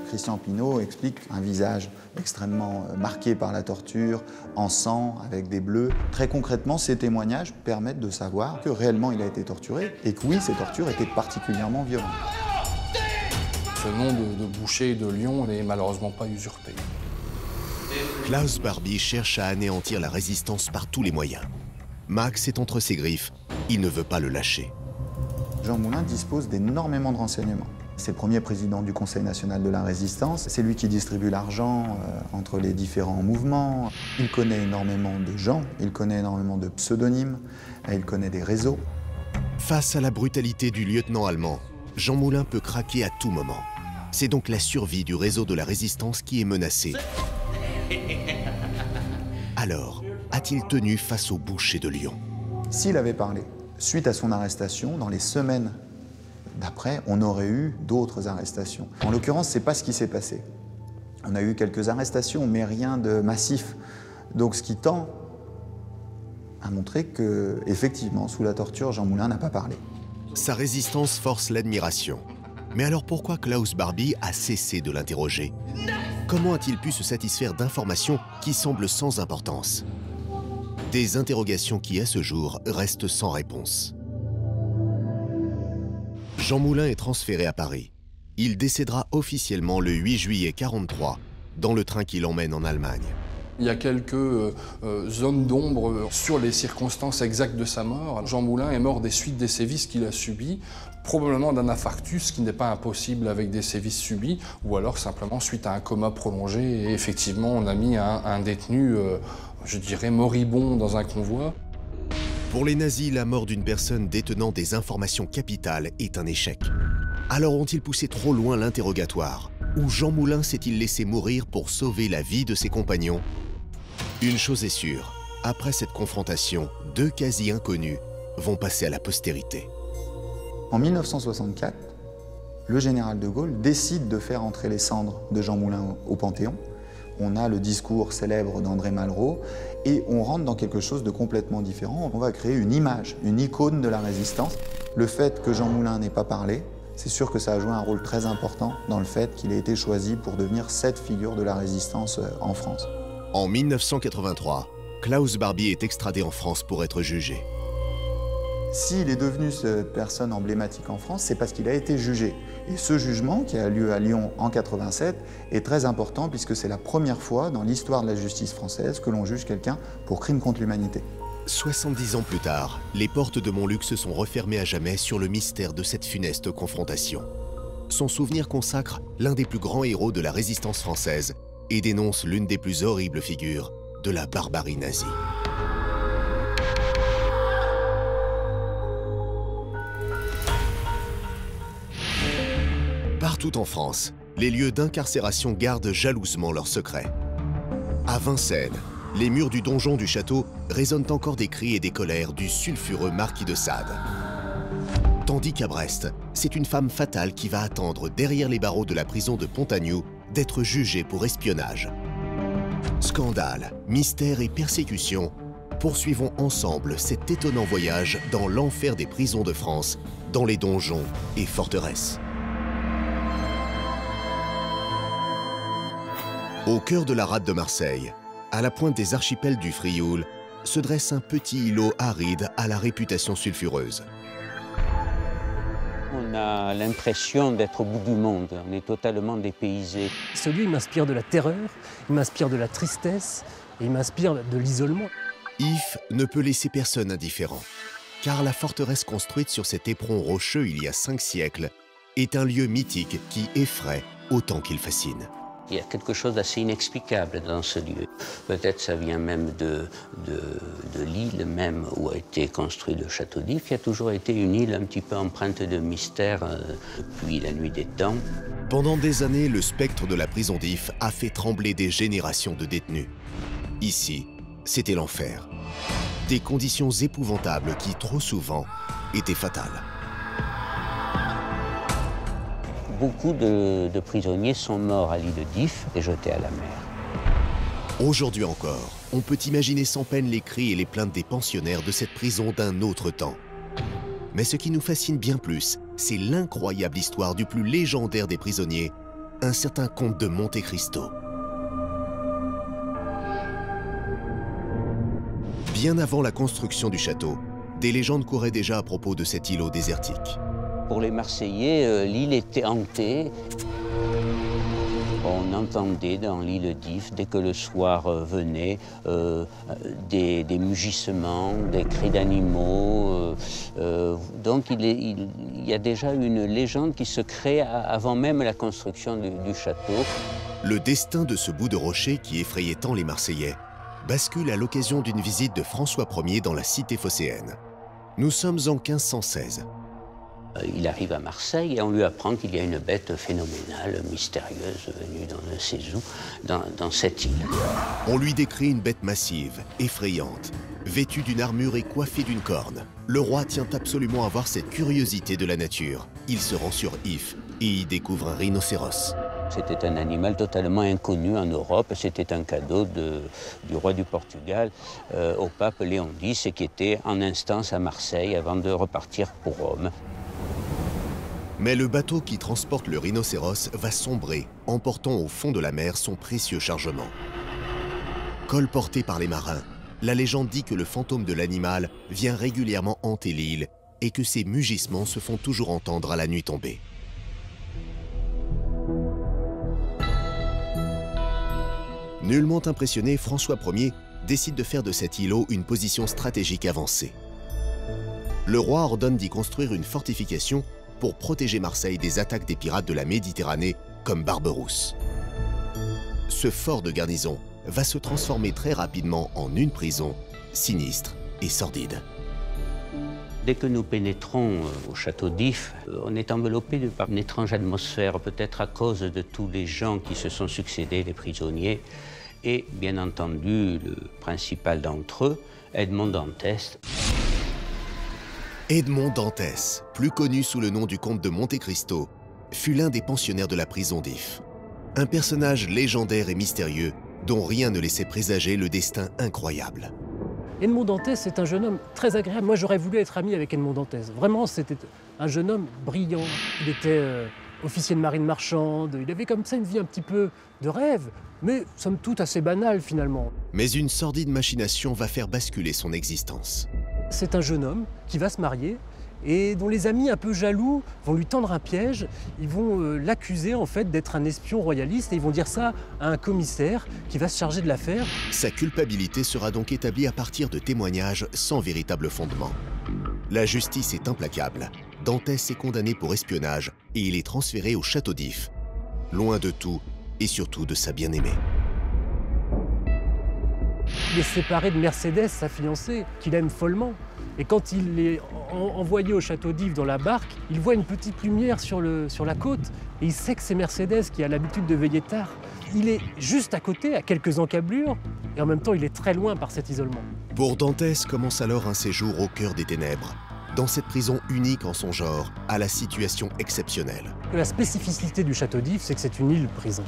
Christian Pineau explique un visage extrêmement marqué par la torture, en sang, avec des bleus. Très concrètement, ces témoignages permettent de savoir que réellement il a été torturé et que oui, ces tortures étaient particulièrement violentes. Ce nom de Boucher et de Lion n'est malheureusement pas usurpé. Klaus Barbie cherche à anéantir la résistance par tous les moyens. Max est entre ses griffes, il ne veut pas le lâcher. Jean Moulin dispose d'énormément de renseignements. C'est le premier président du Conseil national de la résistance. C'est lui qui distribue l'argent entre les différents mouvements. Il connaît énormément de gens, il connaît énormément de pseudonymes, il connaît des réseaux. Face à la brutalité du lieutenant allemand, Jean Moulin peut craquer à tout moment. C'est donc la survie du réseau de la résistance qui est menacée. Alors, a-t-il tenu face au boucher de Lyon? S'il avait parlé, suite à son arrestation, dans les semaines d'après, on aurait eu d'autres arrestations. En l'occurrence, ce n'est pas ce qui s'est passé. On a eu quelques arrestations, mais rien de massif. Donc ce qui tend à montrer que, effectivement, sous la torture, Jean Moulin n'a pas parlé. Sa résistance force l'admiration. Mais alors pourquoi Klaus Barbie a cessé de l'interroger? Comment a-t-il pu se satisfaire d'informations qui semblent sans importance? Des interrogations qui, à ce jour, restent sans réponse. Jean Moulin est transféré à Paris. Il décédera officiellement le 8 juillet 1943, dans le train qui l'emmène en Allemagne. Il y a quelques zones d'ombre sur les circonstances exactes de sa mort. Jean Moulin est mort des suites des sévices qu'il a subis, probablement d'un infarctus, qui n'est pas impossible avec des sévices subis, ou alors simplement suite à un coma prolongé. Et effectivement, on a mis un détenu, je dirais, moribond dans un convoi. Pour les nazis, la mort d'une personne détenant des informations capitales est un échec. Alors ont-ils poussé trop loin l'interrogatoire? Ou Jean Moulin s'est-il laissé mourir pour sauver la vie de ses compagnons? Une chose est sûre, après cette confrontation, deux quasi-inconnus vont passer à la postérité. En 1964, le général de Gaulle décide de faire entrer les cendres de Jean Moulin au Panthéon. On a le discours célèbre d'André Malraux et on rentre dans quelque chose de complètement différent. On va créer une image, une icône de la résistance. Le fait que Jean Moulin n'ait pas parlé, c'est sûr que ça a joué un rôle très important dans le fait qu'il ait été choisi pour devenir cette figure de la résistance en France. En 1983, Klaus Barbie est extradé en France pour être jugé. S'il est devenu cette personne emblématique en France, c'est parce qu'il a été jugé. Et ce jugement, qui a lieu à Lyon en 87, est très important puisque c'est la première fois dans l'histoire de la justice française que l'on juge quelqu'un pour crime contre l'humanité. 70 ans plus tard, les portes de Montluc se sont refermées à jamais sur le mystère de cette funeste confrontation. Son souvenir consacre l'un des plus grands héros de la résistance française et dénonce l'une des plus horribles figures de la barbarie nazie. Partout en France, les lieux d'incarcération gardent jalousement leurs secrets. À Vincennes, les murs du donjon du château résonnent encore des cris et des colères du sulfureux marquis de Sade. Tandis qu'à Brest, c'est une femme fatale qui va attendre derrière les barreaux de la prison de Pontagnoux d'être jugée pour espionnage. Scandale, mystère et persécution, poursuivons ensemble cet étonnant voyage dans l'enfer des prisons de France, dans les donjons et forteresses. Au cœur de la rade de Marseille, à la pointe des archipels du Frioul, se dresse un petit îlot aride à la réputation sulfureuse. On a l'impression d'être au bout du monde, on est totalement dépaysé. Ce lieu, il m'inspire de la terreur, il m'inspire de la tristesse, et il m'inspire de l'isolement. If ne peut laisser personne indifférent, car la forteresse construite sur cet éperon rocheux il y a 5 siècles est un lieu mythique qui effraie autant qu'il fascine. Il y a quelque chose d'assez inexplicable dans ce lieu. Peut-être ça vient même de l'île même où a été construit le château d'If, qui a toujours été une île un petit peu empreinte de mystère depuis la nuit des temps. Pendant des années, le spectre de la prison d'If a fait trembler des générations de détenus. Ici, c'était l'enfer. Des conditions épouvantables qui, trop souvent, étaient fatales. Beaucoup de prisonniers sont morts à l'île d'If et jetés à la mer. Aujourd'hui encore, on peut imaginer sans peine les cris et les plaintes des pensionnaires de cette prison d'un autre temps. Mais ce qui nous fascine bien plus, c'est l'incroyable histoire du plus légendaire des prisonniers, un certain comte de Monte Cristo. Bien avant la construction du château, des légendes couraient déjà à propos de cet îlot désertique. Pour les Marseillais, l'île était hantée. On entendait dans l'île d'If, dès que le soir venait, des mugissements, des cris d'animaux. Donc il y a déjà une légende qui se crée avant même la construction du château. Le destin de ce bout de rocher qui effrayait tant les Marseillais bascule à l'occasion d'une visite de François Ier dans la cité phocéenne. Nous sommes en 1516. Il arrive à Marseille et on lui apprend qu'il y a une bête phénoménale, mystérieuse, venue dans de ses eaux, dans cette île. On lui décrit une bête massive, effrayante, vêtue d'une armure et coiffée d'une corne. Le roi tient absolument à voir cette curiosité de la nature. Il se rend sur If et y découvre un rhinocéros. C'était un animal totalement inconnu en Europe. C'était un cadeau du roi du Portugal au pape Léon X, qui était en instance à Marseille avant de repartir pour Rome. Mais le bateau qui transporte le rhinocéros va sombrer, emportant au fond de la mer son précieux chargement. Colporté par les marins, la légende dit que le fantôme de l'animal vient régulièrement hanter l'île et que ses mugissements se font toujours entendre à la nuit tombée. Nullement impressionné, François Ier décide de faire de cet îlot une position stratégique avancée. Le roi ordonne d'y construire une fortification pour protéger Marseille des attaques des pirates de la Méditerranée comme Barberousse. Ce fort de garnison va se transformer très rapidement en une prison sinistre et sordide. Dès que nous pénétrons au château d'If, on est enveloppé par une étrange atmosphère, peut-être à cause de tous les gens qui se sont succédés, les prisonniers, et bien entendu le principal d'entre eux, Edmond Dantès. Edmond Dantès, plus connu sous le nom du comte de Monte Cristo, fut l'un des pensionnaires de la prison d'If. Un personnage légendaire et mystérieux dont rien ne laissait présager le destin incroyable. Edmond Dantès, c'est un jeune homme très agréable. Moi, j'aurais voulu être ami avec Edmond Dantès. Vraiment, c'était un jeune homme brillant. Il était officier de marine marchande. Il avait comme ça une vie un petit peu de rêve, mais somme toute assez banale finalement. Mais une sordide machination va faire basculer son existence. C'est un jeune homme qui va se marier et dont les amis un peu jaloux vont lui tendre un piège. Ils vont l'accuser en fait d'être un espion royaliste et ils vont dire ça à un commissaire qui va se charger de l'affaire. Sa culpabilité sera donc établie à partir de témoignages sans véritable fondement. La justice est implacable. Dantès est condamné pour espionnage et il est transféré au château d'If, loin de tout et surtout de sa bien-aimée. Il est séparé de Mercédès, sa fiancée, qu'il aime follement. Et quand il est envoyé au château d'If dans la barque, il voit une petite lumière sur la côte et il sait que c'est Mercédès qui a l'habitude de veiller tard. Il est juste à côté, à quelques encablures, et en même temps il est très loin par cet isolement. Pour Dantès commence alors un séjour au cœur des ténèbres, dans cette prison unique en son genre, à la situation exceptionnelle. La spécificité du château d'If, c'est que c'est une île-prison.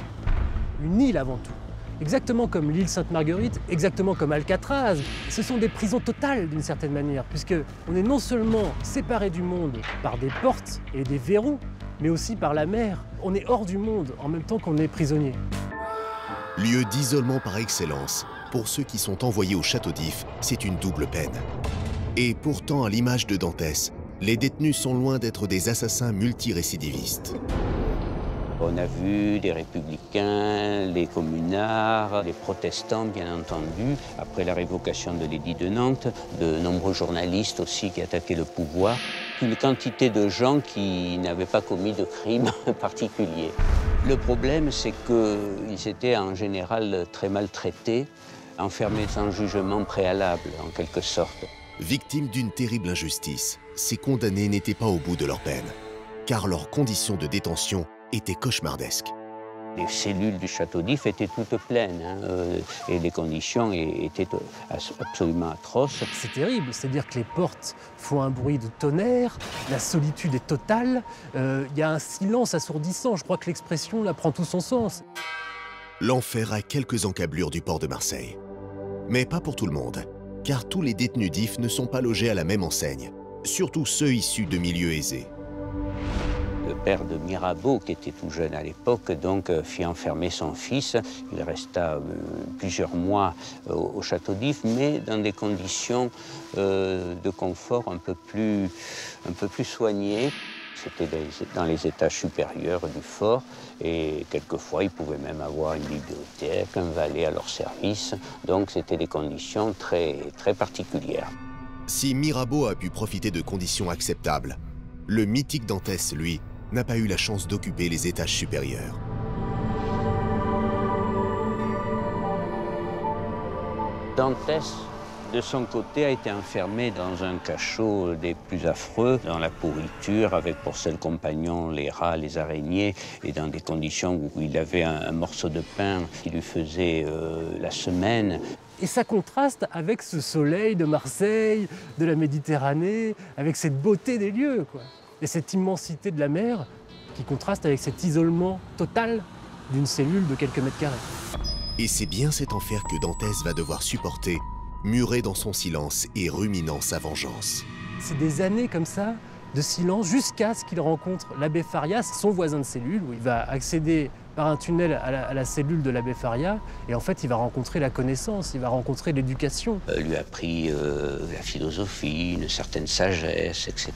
Une île avant tout. Exactement comme l'île Sainte-Marguerite, exactement comme Alcatraz. Ce sont des prisons totales d'une certaine manière, puisqu'on est non seulement séparé du monde par des portes et des verrous, mais aussi par la mer. On est hors du monde en même temps qu'on est prisonnier. Lieu d'isolement par excellence, pour ceux qui sont envoyés au château d'If, c'est une double peine. Et pourtant, à l'image de Dantès, les détenus sont loin d'être des assassins multirécidivistes. On a vu des républicains, les communards, les protestants, bien entendu. Après la révocation de l'édit de Nantes, de nombreux journalistes aussi qui attaquaient le pouvoir. Une quantité de gens qui n'avaient pas commis de crime particulier. Le problème, c'est qu'ils étaient en général très maltraités, enfermés sans jugement préalable, en quelque sorte. Victimes d'une terrible injustice, ces condamnés n'étaient pas au bout de leur peine, car leurs conditions de détention étaient cauchemardesques. Les cellules du château d'If étaient toutes pleines et les conditions étaient absolument atroces. C'est terrible, c'est-à-dire que les portes font un bruit de tonnerre, la solitude est totale, il y a un silence assourdissant, je crois que l'expression là prend tout son sens. L'enfer à quelques encablures du port de Marseille. Mais pas pour tout le monde, car tous les détenus d'If ne sont pas logés à la même enseigne, surtout ceux issus de milieux aisés. Le père de Mirabeau, qui était tout jeune à l'époque, donc fit enfermer son fils. Il resta plusieurs mois au château d'If, mais dans des conditions de confort un peu plus soignées. C'était dans les étages supérieurs du fort et quelquefois ils pouvaient même avoir une bibliothèque, un valet à leur service. Donc c'était des conditions très particulières. Si Mirabeau a pu profiter de conditions acceptables, le mythique Dantès, lui, n'a pas eu la chance d'occuper les étages supérieurs. Dantès, de son côté, a été enfermé dans un cachot des plus affreux, dans la pourriture, avec pour seul compagnon les rats, les araignées, et dans des conditions où il avait un morceau de pain qui lui faisait la semaine. Et ça contraste avec ce soleil de Marseille, de la Méditerranée, avec cette beauté des lieux, quoi. Et cette immensité de la mer qui contraste avec cet isolement total d'une cellule de quelques mètres carrés. Et c'est bien cet enfer que Dantès va devoir supporter, muré dans son silence et ruminant sa vengeance. C'est des années comme ça, de silence, jusqu'à ce qu'il rencontre l'abbé Farias, son voisin de cellule, où il va accéder par un tunnel à la cellule de l'abbé Faria, et en fait il va rencontrer la connaissance, il va rencontrer l'éducation. Lui a appris la philosophie, une certaine sagesse, etc.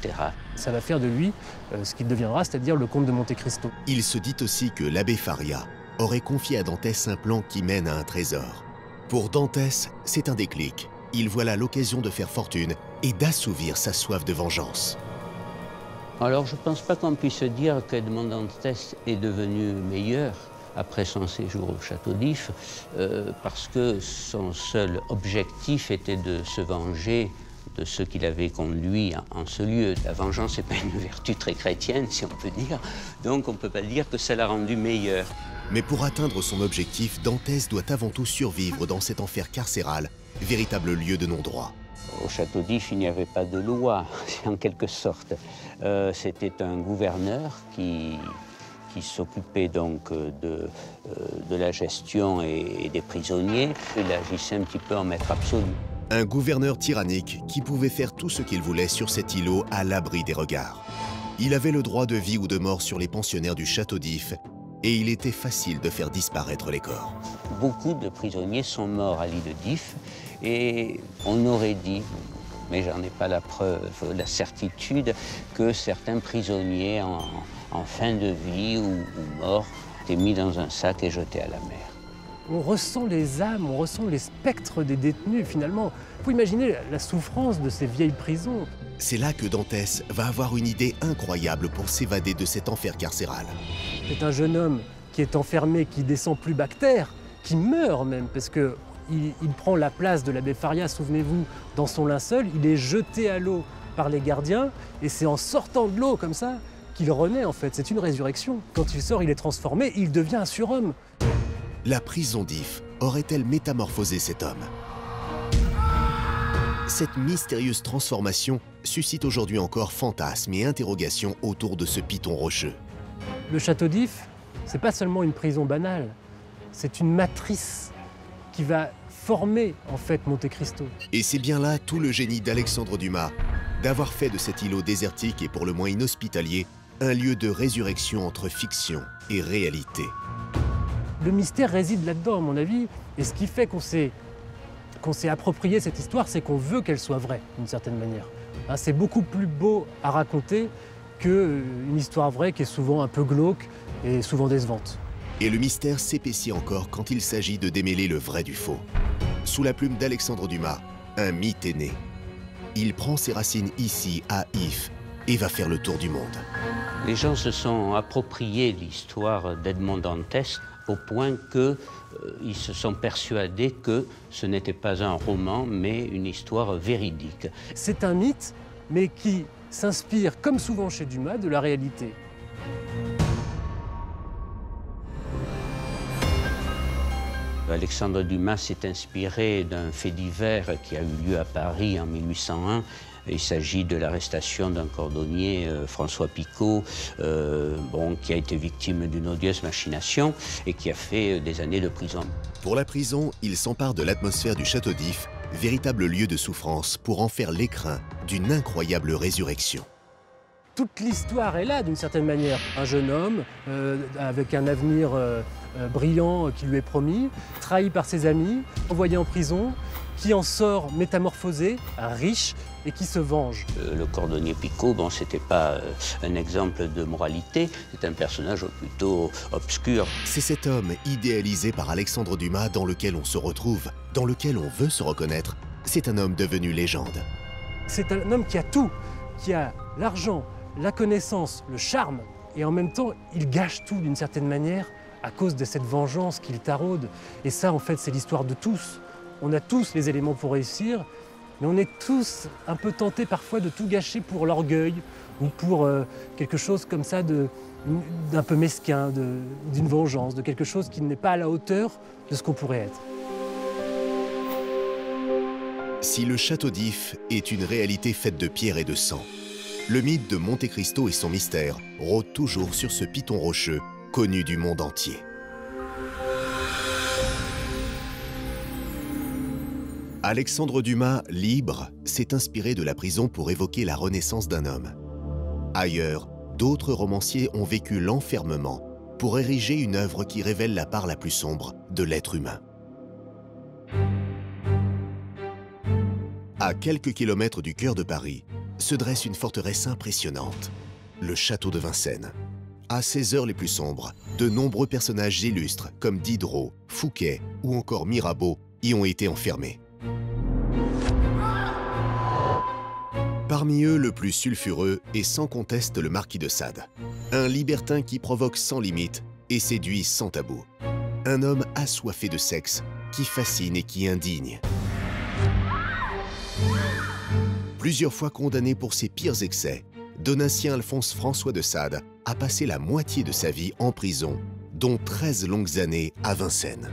Ça va faire de lui ce qu'il deviendra, c'est-à-dire le comte de Monte Cristo. Il se dit aussi que l'abbé Faria aurait confié à Dantès un plan qui mène à un trésor. Pour Dantès, c'est un déclic. Il voit là l'occasion de faire fortune et d'assouvir sa soif de vengeance. Alors je ne pense pas qu'on puisse dire qu'Edmond Dantès est devenu meilleur après son séjour au château d'If, parce que son seul objectif était de se venger de ceux qui l'avaient conduit en ce lieu. La vengeance n'est pas une vertu très chrétienne, si on peut dire, donc on ne peut pas dire que ça l'a rendu meilleur. Mais pour atteindre son objectif, Dantès doit avant tout survivre dans cet enfer carcéral, véritable lieu de non-droit. Au château d'If, il n'y avait pas de loi, en quelque sorte. C'était un gouverneur qui s'occupait donc de la gestion et des prisonniers. Il agissait un petit peu en maître absolu. Un gouverneur tyrannique qui pouvait faire tout ce qu'il voulait sur cet îlot à l'abri des regards. Il avait le droit de vie ou de mort sur les pensionnaires du château d'If et il était facile de faire disparaître les corps. Beaucoup de prisonniers sont morts à l'île d'If et on aurait dit, mais j'en ai pas la preuve, la certitude que certains prisonniers en fin de vie ou morts étaient mis dans un sac et jetés à la mer. On ressent les âmes, on ressent les spectres des détenus finalement. Il faut imaginer la souffrance de ces vieilles prisons. C'est là que Dantès va avoir une idée incroyable pour s'évader de cet enfer carcéral. C'est un jeune homme qui est enfermé, qui descend plus bas que terre, qui meurt même, parce qu'il prend la place de l'abbé Faria, souvenez-vous, dans son linceul, il est jeté à l'eau par les gardiens, et c'est en sortant de l'eau comme ça qu'il renaît en fait. C'est une résurrection. Quand il sort, il est transformé, il devient un surhomme. La prison d'If aurait-elle métamorphosé cet homme? Cette mystérieuse transformation suscite aujourd'hui encore fantasmes et interrogations autour de ce python rocheux. Le château d'If, c'est pas seulement une prison banale, c'est une matrice qui va former en fait Monte Cristo. Et c'est bien là tout le génie d'Alexandre Dumas, d'avoir fait de cet îlot désertique et pour le moins inhospitalier, un lieu de résurrection entre fiction et réalité. Le mystère réside là-dedans, à mon avis, et ce qui fait qu'on s'est approprié cette histoire, c'est qu'on veut qu'elle soit vraie, d'une certaine manière. Hein, c'est beaucoup plus beau à raconter qu'une histoire vraie qui est souvent un peu glauque et souvent décevante. Et le mystère s'épaissit encore quand il s'agit de démêler le vrai du faux. Sous la plume d'Alexandre Dumas, un mythe est né. Il prend ses racines ici, à If, et va faire le tour du monde. Les gens se sont appropriés l'histoire d'Edmond Dantès au point qu'ils se sont persuadés que ce n'était pas un roman, mais une histoire véridique. C'est un mythe, mais qui s'inspire, comme souvent chez Dumas, de la réalité. Alexandre Dumas s'est inspiré d'un fait divers qui a eu lieu à Paris en 1801. Il s'agit de l'arrestation d'un cordonnier, François Picot, qui a été victime d'une odieuse machination et qui a fait des années de prison. Pour la prison, il s'empare de l'atmosphère du château d'If, véritable lieu de souffrance, pour en faire l'écrin d'une incroyable résurrection. Toute l'histoire est là, d'une certaine manière. Un jeune homme avec un avenir brillant qui lui est promis, trahi par ses amis, envoyé en prison, qui en sort métamorphosé, riche et qui se venge. Le cordonnier Picot, c'était pas un exemple de moralité, c'est un personnage plutôt obscur. C'est cet homme idéalisé par Alexandre Dumas dans lequel on se retrouve, dans lequel on veut se reconnaître. C'est un homme devenu légende. C'est un homme qui a tout, qui a l'argent, la connaissance, le charme, et en même temps, il gâche tout d'une certaine manière à cause de cette vengeance qu'il taraude. Et ça, en fait, c'est l'histoire de tous. On a tous les éléments pour réussir, mais on est tous un peu tentés parfois de tout gâcher pour l'orgueil ou pour quelque chose comme ça d'un peu mesquin, d'une vengeance, de quelque chose qui n'est pas à la hauteur de ce qu'on pourrait être. Si le château d'If est une réalité faite de pierre et de sang, le mythe de Monte Cristo et son mystère rôde toujours sur ce python rocheux connu du monde entier. Alexandre Dumas, libre, s'est inspiré de la prison pour évoquer la renaissance d'un homme. Ailleurs, d'autres romanciers ont vécu l'enfermement pour ériger une œuvre qui révèle la part la plus sombre de l'être humain. À quelques kilomètres du cœur de Paris, se dresse une forteresse impressionnante, le château de Vincennes. À ses heures les plus sombres, de nombreux personnages illustres comme Diderot, Fouquet ou encore Mirabeau y ont été enfermés. Parmi eux, le plus sulfureux est sans conteste le marquis de Sade, un libertin qui provoque sans limite et séduit sans tabou. Un homme assoiffé de sexe qui fascine et qui indigne. Plusieurs fois condamné pour ses pires excès, Donatien Alphonse François de Sade a passé la moitié de sa vie en prison, dont 13 longues années à Vincennes.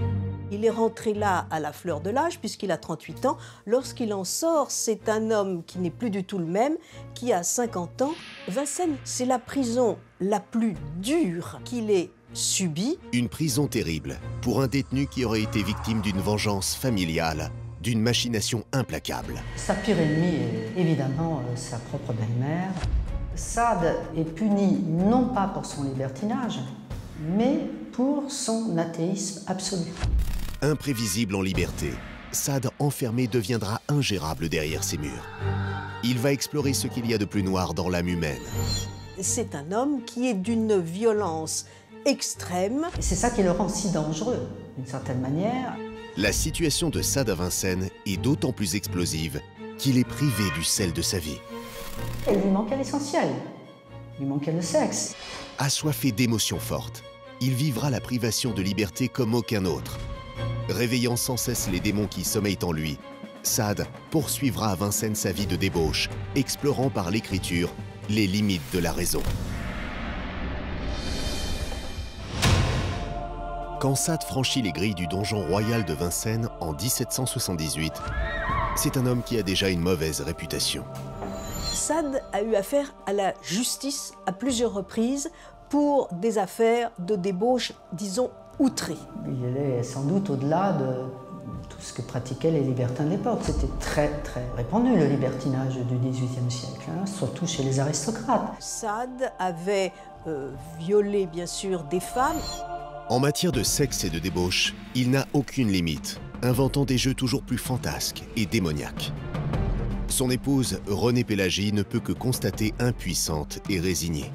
Il est rentré là à la fleur de l'âge, puisqu'il a 38 ans. Lorsqu'il en sort, c'est un homme qui n'est plus du tout le même, qui a 50 ans. Vincennes, c'est la prison la plus dure qu'il ait subie. Une prison terrible pour un détenu qui aurait été victime d'une vengeance familiale, d'une machination implacable. Sa pire ennemie est évidemment sa propre belle-mère. Sade est puni non pas pour son libertinage, mais pour son athéisme absolu. Imprévisible en liberté, Saad enfermé deviendra ingérable derrière ses murs. Il va explorer ce qu'il y a de plus noir dans l'âme humaine. C'est un homme qui est d'une violence extrême. Et c'est ça qui le rend si dangereux, d'une certaine manière. La situation de Saad à Vincennes est d'autant plus explosive qu'il est privé du sel de sa vie. Il lui manquait l'essentiel. Il lui manquait le sexe. Assoiffé d'émotions fortes, il vivra la privation de liberté comme aucun autre. Réveillant sans cesse les démons qui sommeillent en lui, Saad poursuivra à Vincennes sa vie de débauche, explorant par l'écriture les limites de la raison. Quand Saad franchit les grilles du donjon royal de Vincennes en 1778, c'est un homme qui a déjà une mauvaise réputation. Saad a eu affaire à la justice à plusieurs reprises pour des affaires de débauche, disons, outrées. Il est sans doute au-delà de tout ce que pratiquaient les libertins de l'époque. C'était très répandu, le libertinage du XVIIIe siècle, hein, surtout chez les aristocrates. Saad avait violé, bien sûr, des femmes. En matière de sexe et de débauche, il n'a aucune limite, inventant des jeux toujours plus fantasques et démoniaques. Son épouse, Renée Pélagie, ne peut que constater impuissante et résignée.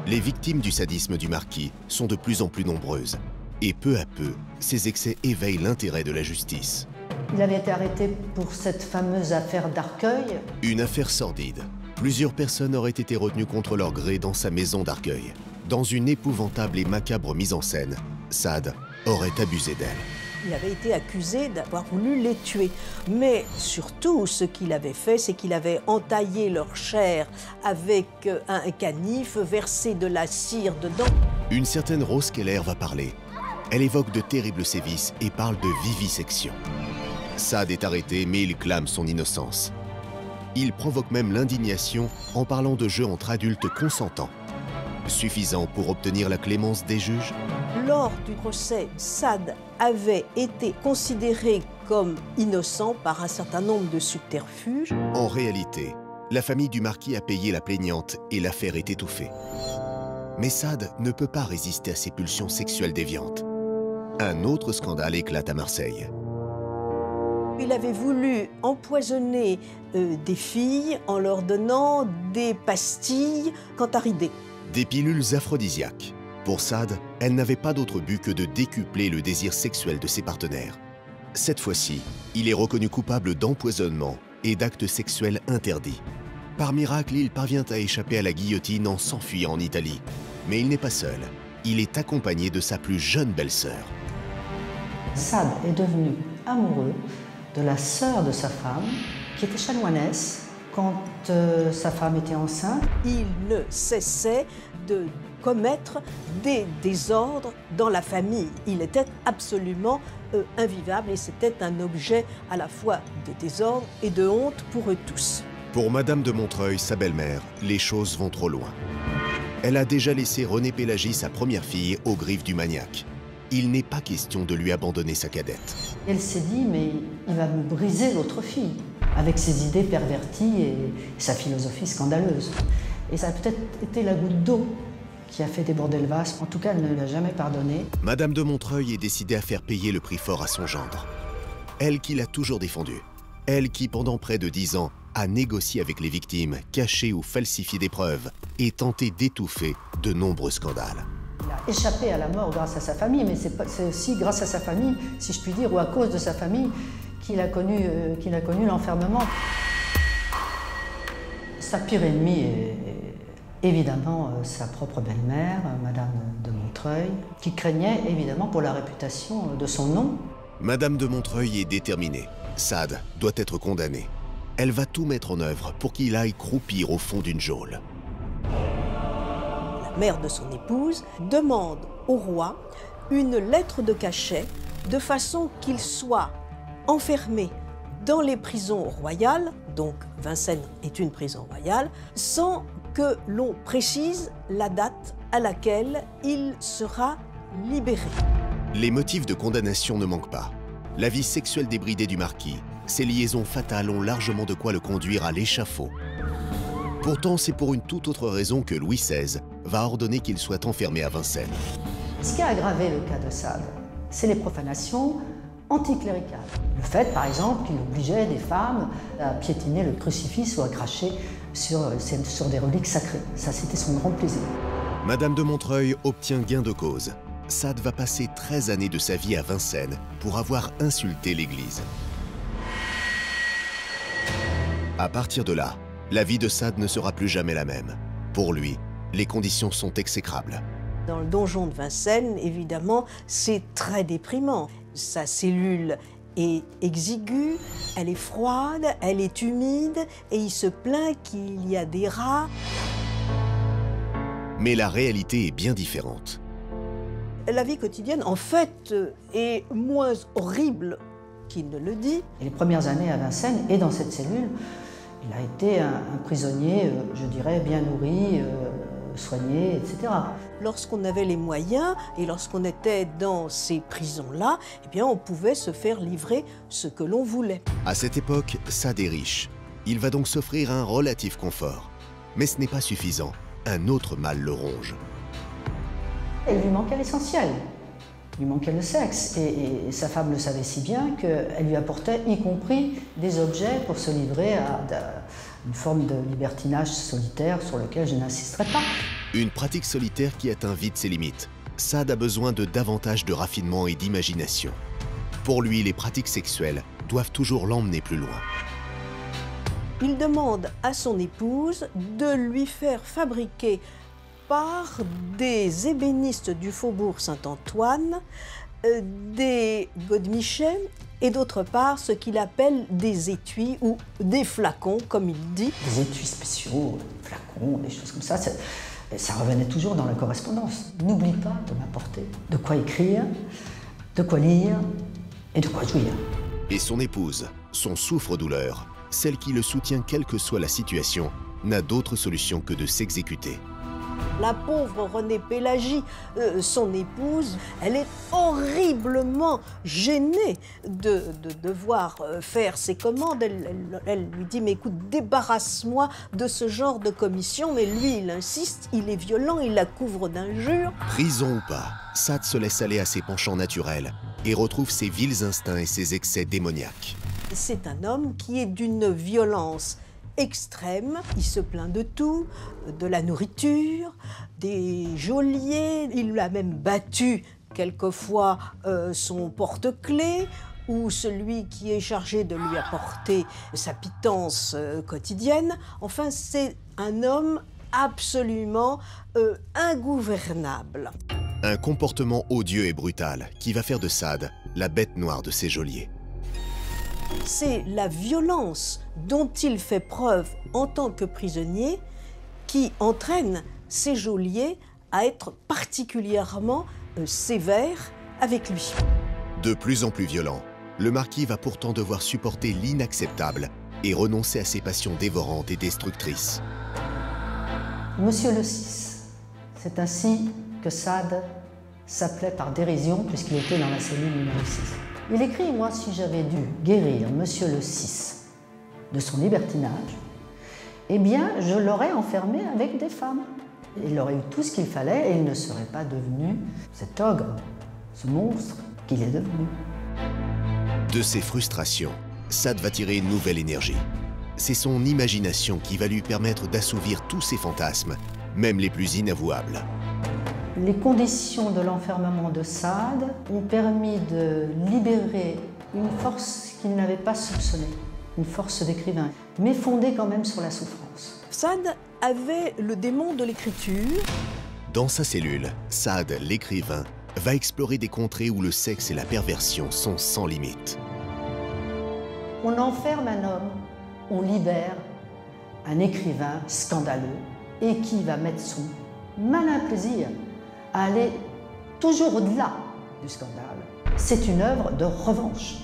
Les victimes du sadisme du marquis sont de plus en plus nombreuses. Et peu à peu, ces excès éveillent l'intérêt de la justice. Il avait été arrêté pour cette fameuse affaire d'Arcueil. Une affaire sordide. Plusieurs personnes auraient été retenues contre leur gré dans sa maison d'Arcueil. Dans une épouvantable et macabre mise en scène, Saad aurait abusé d'elle. Il avait été accusé d'avoir voulu les tuer. Mais surtout, ce qu'il avait fait, c'est qu'il avait entaillé leur chair avec un canif, versé de la cire dedans. Une certaine Rose Keller va parler. Elle évoque de terribles sévices et parle de vivisection. Saad est arrêté, mais il clame son innocence. Il provoque même l'indignation en parlant de jeux entre adultes consentants. Suffisant pour obtenir la clémence des juges? Lors du procès, Saad avait été considéré comme innocent par un certain nombre de subterfuges. En réalité, la famille du marquis a payé la plaignante et l'affaire est étouffée. Mais Saad ne peut pas résister à ses pulsions sexuelles déviantes. Un autre scandale éclate à Marseille. Il avait voulu empoisonner des filles en leur donnant des pastilles cantaridées. Des pilules aphrodisiaques. Pour Saad, elle n'avait pas d'autre but que de décupler le désir sexuel de ses partenaires. Cette fois-ci, il est reconnu coupable d'empoisonnement et d'actes sexuels interdits. Par miracle, il parvient à échapper à la guillotine en s'enfuyant en Italie. Mais il n'est pas seul. Il est accompagné de sa plus jeune belle-sœur. Saad est devenu amoureux de la sœur de sa femme, qui était chanoinesse. Quand sa femme était enceinte, il ne cessait de commettre des désordres dans la famille. Il était absolument invivable et c'était un objet à la fois de désordre et de honte pour eux tous. Pour Madame de Montreuil, sa belle-mère, les choses vont trop loin. Elle a déjà laissé Renée Pélagie, sa première fille, aux griffes du maniaque. Il n'est pas question de lui abandonner sa cadette. Elle s'est dit, mais il va me briser l'autre fille, avec ses idées perverties et sa philosophie scandaleuse. Et ça a peut-être été la goutte d'eau qui a fait déborder le vase. En tout cas, elle ne l'a jamais pardonné. Madame de Montreuil est décidée à faire payer le prix fort à son gendre. Elle qui l'a toujours défendu. Elle qui, pendant près de 10 ans, a négocié avec les victimes, caché ou falsifié des preuves et tenté d'étouffer de nombreux scandales. Il a échappé à la mort grâce à sa famille, mais c'est aussi grâce à sa famille, si je puis dire, ou à cause de sa famille, qu'il a connu l'enfermement. Sa pire ennemie est évidemment sa propre belle-mère, Madame de Montreuil, qui craignait évidemment pour la réputation de son nom. Madame de Montreuil est déterminée. Saad doit être condamné. Elle va tout mettre en œuvre pour qu'il aille croupir au fond d'une geôle. La mère de son épouse demande au roi une lettre de cachet de façon qu'il soit enfermé dans les prisons royales, donc Vincennes est une prison royale, sans que l'on précise la date à laquelle il sera libéré. Les motifs de condamnation ne manquent pas. La vie sexuelle débridée du marquis, ses liaisons fatales ont largement de quoi le conduire à l'échafaud. Pourtant, c'est pour une toute autre raison que Louis XVI va ordonner qu'il soit enfermé à Vincennes. Ce qui a aggravé le cas de Saad, c'est les profanations anticlérical. Le fait, par exemple, qu'il obligeait des femmes à piétiner le crucifix ou à cracher sur des reliques sacrées. Ça, c'était son grand plaisir. Madame de Montreuil obtient gain de cause. Sade va passer 13 années de sa vie à Vincennes pour avoir insulté l'Église. À partir de là, la vie de Sade ne sera plus jamais la même. Pour lui, les conditions sont exécrables. Dans le donjon de Vincennes, évidemment, c'est très déprimant. Sa cellule est exiguë, elle est froide, elle est humide et il se plaint qu'il y a des rats. Mais la réalité est bien différente. La vie quotidienne, en fait, est moins horrible qu'il ne le dit. Et les premières années à Vincennes et dans cette cellule, il a été un prisonnier, je dirais, bien nourri, soigné, etc. Lorsqu'on avait les moyens et lorsqu'on était dans ces prisons-là, eh bien, on pouvait se faire livrer ce que l'on voulait. À cette époque, Sade est riche. Il va donc s'offrir un relatif confort. Mais ce n'est pas suffisant. Un autre mal le ronge. Il lui manquait l'essentiel. Il lui manquait le sexe. Et sa femme le savait si bien qu'elle lui apportait, y compris, des objets pour se livrer à une forme de libertinage solitaire sur lequel je n'insisterai pas. Une pratique solitaire qui atteint vite ses limites. Sade a besoin de davantage de raffinement et d'imagination. Pour lui, les pratiques sexuelles doivent toujours l'emmener plus loin. Il demande à son épouse de lui faire fabriquer par des ébénistes du faubourg Saint-Antoine des godemichets et d'autre part ce qu'il appelle des étuis ou des flacons, comme il dit. Des étuis spéciaux, flacons, des choses comme ça. Ça revenait toujours dans la correspondance. N'oublie pas de m'apporter de quoi écrire, de quoi lire et de quoi jouir. Et son épouse, son souffre-douleur, celle qui le soutient quelle que soit la situation, n'a d'autre solution que de s'exécuter. La pauvre Renée Pélagie, son épouse, elle est horriblement gênée de devoir faire ses commandes. Elle lui dit « mais écoute, débarrasse-moi de ce genre de commission ». Mais lui, il insiste, il est violent, il la couvre d'injures. Prison ou pas, Sade se laisse aller à ses penchants naturels et retrouve ses vils instincts et ses excès démoniaques. C'est un homme qui est d'une violence extrême. Il se plaint de tout, de la nourriture, des geôliers. Il l'a même battu quelquefois son porte-clés ou celui qui est chargé de lui apporter sa pitance quotidienne. Enfin, c'est un homme absolument ingouvernable. Un comportement odieux et brutal qui va faire de Sade la bête noire de ses geôliers. C'est la violence dont il fait preuve en tant que prisonnier qui entraîne ces geôliers à être particulièrement sévères avec lui. De plus en plus violent, le marquis va pourtant devoir supporter l'inacceptable et renoncer à ses passions dévorantes et destructrices. Monsieur le 6, c'est ainsi que Sade s'appelait par dérision puisqu'il était dans la cellule numéro 6. Il écrit « Moi, si j'avais dû guérir Monsieur le 6 de son libertinage, eh bien, je l'aurais enfermé avec des femmes. Il aurait eu tout ce qu'il fallait et il ne serait pas devenu cet ogre, ce monstre qu'il est devenu. » De ses frustrations, Sade va tirer une nouvelle énergie. C'est son imagination qui va lui permettre d'assouvir tous ses fantasmes, même les plus inavouables. Les conditions de l'enfermement de Sade ont permis de libérer une force qu'il n'avait pas soupçonnée, une force d'écrivain, mais fondée quand même sur la souffrance. Sade avait le démon de l'écriture. Dans sa cellule, Sade, l'écrivain, va explorer des contrées où le sexe et la perversion sont sans limite. On enferme un homme, on libère un écrivain scandaleux et qui va mettre son malin plaisir à aller toujours au-delà du scandale. C'est une œuvre de revanche.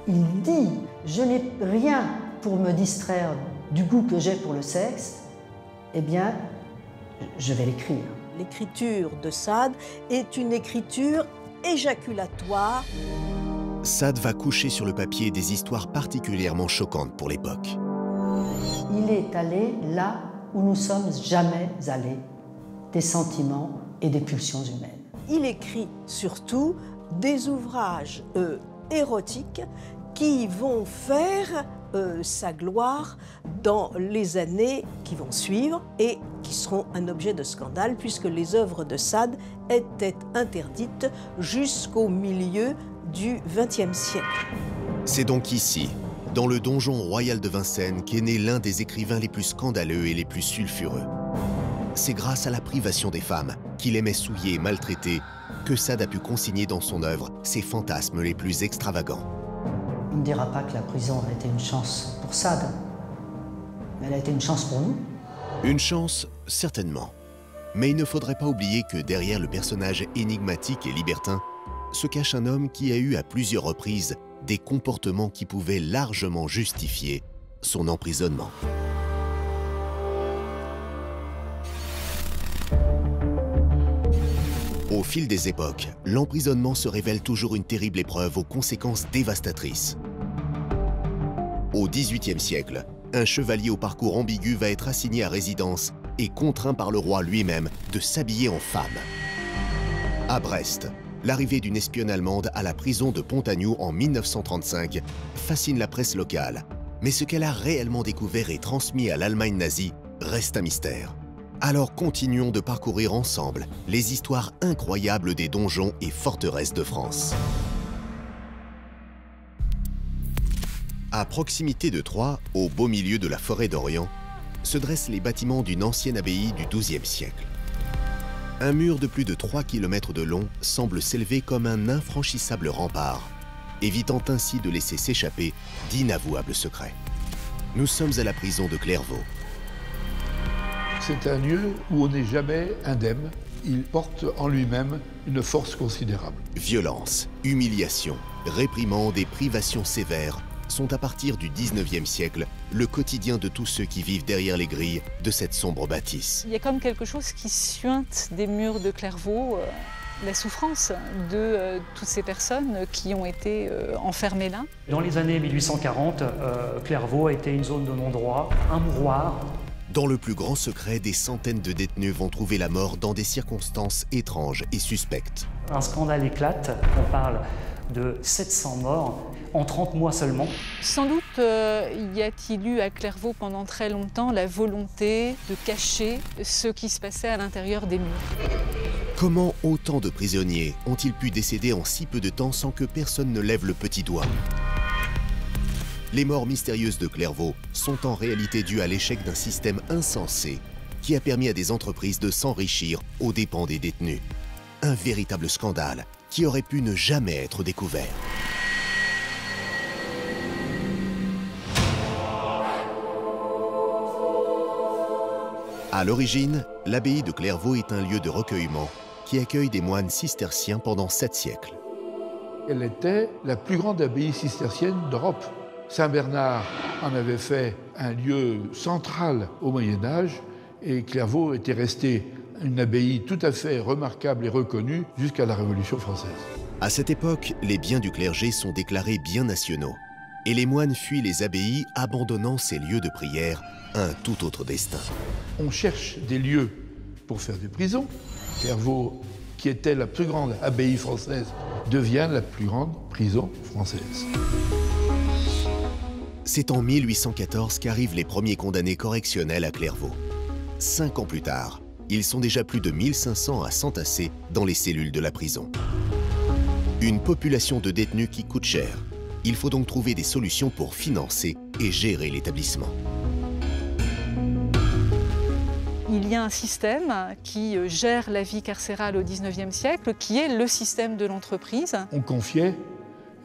Il dit « Je n'ai rien pour me distraire du goût que j'ai pour le sexe, eh bien, je vais l'écrire. » L'écriture de Sade est une écriture éjaculatoire. Sade va coucher sur le papier des histoires particulièrement choquantes pour l'époque. Il est allé là où nous ne sommes jamais allés, des sentiments et des pulsions humaines. Il écrit surtout des ouvrages érotiques qui vont faire sa gloire dans les années qui vont suivre et qui seront un objet de scandale puisque les œuvres de Sade étaient interdites jusqu'au milieu du XXe siècle. C'est donc ici, dans le donjon royal de Vincennes, qu'est né l'un des écrivains les plus scandaleux et les plus sulfureux. C'est grâce à la privation des femmes, qu'il aimait souiller et maltraiter, que Sade a pu consigner dans son œuvre ses fantasmes les plus extravagants. On ne dira pas que la prison a été une chance pour Sade, mais elle a été une chance pour nous. Une chance, certainement. Mais il ne faudrait pas oublier que derrière le personnage énigmatique et libertin se cache un homme qui a eu à plusieurs reprises des comportements qui pouvaient largement justifier son emprisonnement. Au fil des époques, l'emprisonnement se révèle toujours une terrible épreuve aux conséquences dévastatrices. Au XVIIIe siècle, un chevalier au parcours ambigu va être assigné à résidence et contraint par le roi lui-même de s'habiller en femme. À Brest, l'arrivée d'une espionne allemande à la prison de Pontagnoux en 1935 fascine la presse locale. Mais ce qu'elle a réellement découvert et transmis à l'Allemagne nazie reste un mystère. Alors continuons de parcourir ensemble les histoires incroyables des donjons et forteresses de France. À proximité de Troyes, au beau milieu de la forêt d'Orient, se dressent les bâtiments d'une ancienne abbaye du XIIe siècle. Un mur de plus de 3 km de long semble s'élever comme un infranchissable rempart, évitant ainsi de laisser s'échapper d'inavouables secrets. Nous sommes à la prison de Clairvaux. C'est un lieu où on n'est jamais indemne. Il porte en lui-même une force considérable. Violence, humiliation, réprimande et privations sévères sont à partir du XIXe siècle le quotidien de tous ceux qui vivent derrière les grilles de cette sombre bâtisse. Il y a comme quelque chose qui suinte des murs de Clairvaux, la souffrance de toutes ces personnes qui ont été enfermées là. Dans les années 1840, Clairvaux a été une zone de non-droit, un mouroir. Dans le plus grand secret, des centaines de détenus vont trouver la mort dans des circonstances étranges et suspectes. Un scandale éclate, on parle de 700 morts en 30 mois seulement. Sans doute y a-t-il eu à Clairvaux pendant très longtemps la volonté de cacher ce qui se passait à l'intérieur des murs. Comment autant de prisonniers ont-ils pu décéder en si peu de temps sans que personne ne lève le petit doigt ? Les morts mystérieuses de Clairvaux sont en réalité dues à l'échec d'un système insensé qui a permis à des entreprises de s'enrichir aux dépens des détenus. Un véritable scandale qui aurait pu ne jamais être découvert. À l'origine, l'abbaye de Clairvaux est un lieu de recueillement qui accueille des moines cisterciens pendant 7 siècles. Elle était la plus grande abbaye cistercienne d'Europe. Saint-Bernard en avait fait un lieu central au Moyen-Âge et Clairvaux était resté une abbaye tout à fait remarquable et reconnue jusqu'à la Révolution française. À cette époque, les biens du clergé sont déclarés biens nationaux et les moines fuient les abbayes, abandonnant ces lieux de prière à un tout autre destin. On cherche des lieux pour faire des prisons. Clairvaux, qui était la plus grande abbaye française, devient la plus grande prison française. C'est en 1814 qu'arrivent les premiers condamnés correctionnels à Clairvaux. 5 ans plus tard, ils sont déjà plus de 1500 à s'entasser dans les cellules de la prison. Une population de détenus qui coûte cher. Il faut donc trouver des solutions pour financer et gérer l'établissement. Il y a un système qui gère la vie carcérale au XIXe siècle, qui est le système de l'entreprise. On confiait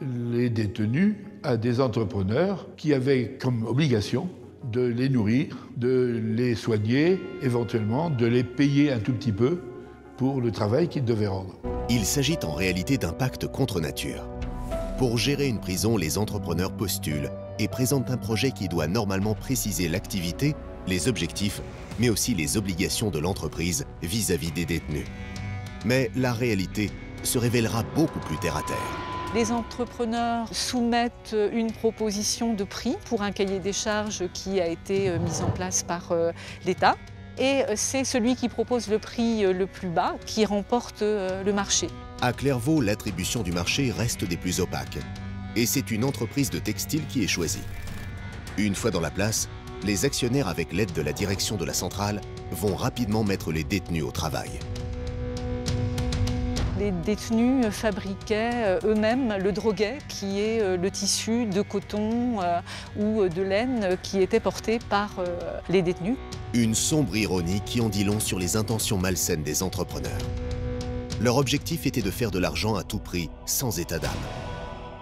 les détenus à des entrepreneurs qui avaient comme obligation de les nourrir, de les soigner, éventuellement de les payer un tout petit peu pour le travail qu'ils devaient rendre. Il s'agit en réalité d'un pacte contre nature. Pour gérer une prison, les entrepreneurs postulent et présentent un projet qui doit normalement préciser l'activité, les objectifs, mais aussi les obligations de l'entreprise vis-à-vis des détenus. Mais la réalité se révélera beaucoup plus terre à terre. Les entrepreneurs soumettent une proposition de prix pour un cahier des charges qui a été mis en place par l'État. Et c'est celui qui propose le prix le plus bas qui remporte le marché. À Clairvaux, l'attribution du marché reste des plus opaques. et c'est une entreprise de textile qui est choisie. Une fois dans la place, les actionnaires, avec l'aide de la direction de la centrale, vont rapidement mettre les détenus au travail. Les détenus fabriquaient eux-mêmes le droguet, qui est le tissu de coton ou de laine qui était porté par les détenus. Une sombre ironie qui en dit long sur les intentions malsaines des entrepreneurs. Leur objectif était de faire de l'argent à tout prix, sans état d'âme.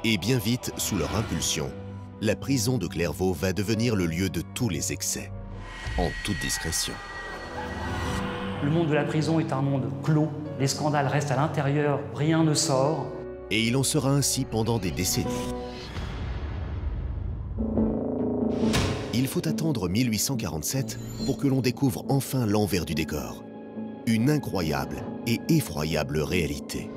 Et bien vite, sous leur impulsion, la prison de Clairvaux va devenir le lieu de tous les excès, en toute discrétion. Le monde de la prison est un monde clos, les scandales restent à l'intérieur, rien ne sort. Et il en sera ainsi pendant des décennies. Il faut attendre 1847 pour que l'on découvre enfin l'envers du décor. Une incroyable et effroyable réalité.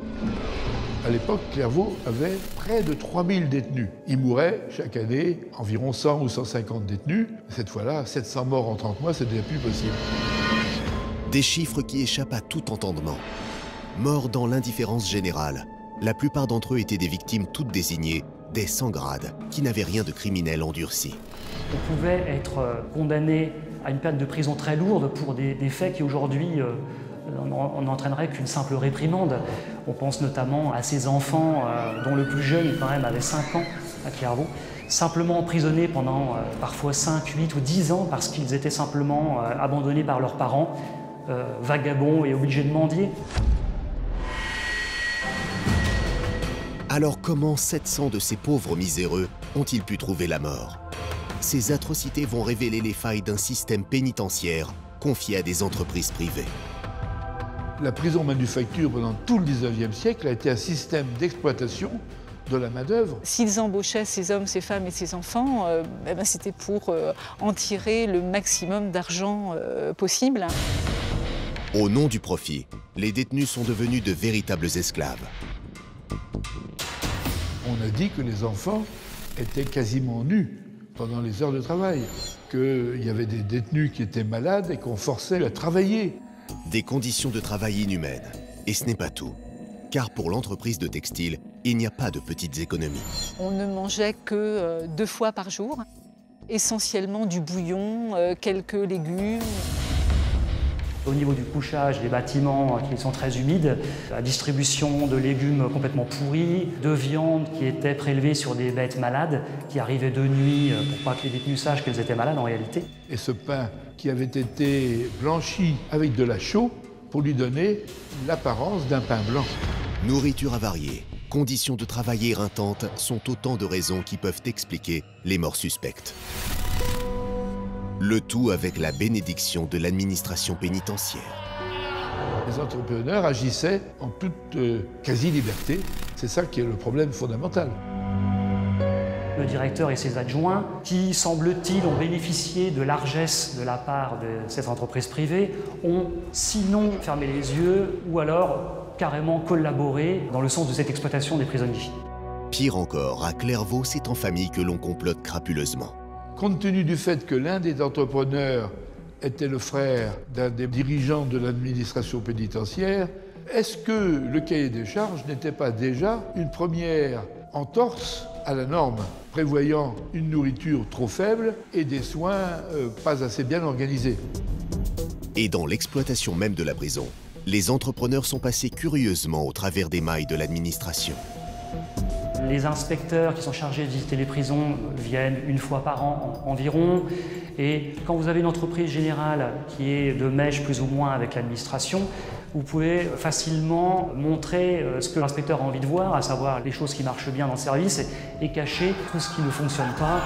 À l'époque, Clairvaux avait près de 3000 détenus. Il mourait chaque année environ 100 ou 150 détenus. Cette fois-là, 700 morts en 30 mois, c'est déjà plus possible. Des chiffres qui échappent à tout entendement. Morts dans l'indifférence générale, la plupart d'entre eux étaient des victimes toutes désignées, des sans-grades, qui n'avaient rien de criminel endurci. On pouvait être condamné à une peine de prison très lourde pour des faits qui aujourd'hui n'entraîneraient qu'une simple réprimande. On pense notamment à ces enfants dont le plus jeune quand même avait 5 ans à Clairvaux, simplement emprisonnés pendant parfois 5, 8 ou 10 ans parce qu'ils étaient simplement abandonnés par leurs parents, vagabonds et obligés de mendier. Alors comment 700 de ces pauvres miséreux ont-ils pu trouver la mort? Ces atrocités vont révéler les failles d'un système pénitentiaire confié à des entreprises privées. La prison manufacture pendant tout le 19e siècle a été un système d'exploitation de la main-d'œuvre. S'ils embauchaient ces hommes, ces femmes et ces enfants, c'était pour en tirer le maximum d'argent possible. Au nom du profit, les détenus sont devenus de véritables esclaves. On a dit que les enfants étaient quasiment nus pendant les heures de travail, qu'il y avait des détenus qui étaient malades et qu'on forçait à travailler. Des conditions de travail inhumaines. Et ce n'est pas tout. Car pour l'entreprise de textile, il n'y a pas de petites économies. On ne mangeait que 2 fois par jour, essentiellement du bouillon, quelques légumes. Au niveau du couchage, les bâtiments qui sont très humides, la distribution de légumes complètement pourris, de viande qui était prélevée sur des bêtes malades, qui arrivaient de nuit pour pas que les détenus sachent qu'elles étaient malades en réalité. Et ce pain qui avait été blanchi avec de la chaux pour lui donner l'apparence d'un pain blanc. Nourriture avariée, conditions de travail éreintantes sont autant de raisons qui peuvent expliquer les morts suspectes. Le tout avec la bénédiction de l'administration pénitentiaire. Les entrepreneurs agissaient en toute quasi-liberté. C'est ça qui est le problème fondamental. Le directeur et ses adjoints, qui, semble-t-il, ont bénéficié de largesse de la part de cette entreprise privée, ont sinon fermé les yeux ou alors carrément collaboré dans le sens de cette exploitation des prisonniers. Pire encore, à Clairvaux, c'est en famille que l'on complote crapuleusement. Compte tenu du fait que l'un des entrepreneurs était le frère d'un des dirigeants de l'administration pénitentiaire, est-ce que le cahier des charges n'était pas déjà une première entorse à la norme, prévoyant une nourriture trop faible et des soins pas assez bien organisés? Et dans l'exploitation même de la prison, les entrepreneurs sont passés curieusement au travers des mailles de l'administration. Les inspecteurs qui sont chargés de visiter les prisons viennent 1 fois par an environ. Et quand vous avez une entreprise générale qui est de mèche plus ou moins avec l'administration, vous pouvez facilement montrer ce que l'inspecteur a envie de voir, à savoir les choses qui marchent bien dans le service et cacher tout ce qui ne fonctionne pas.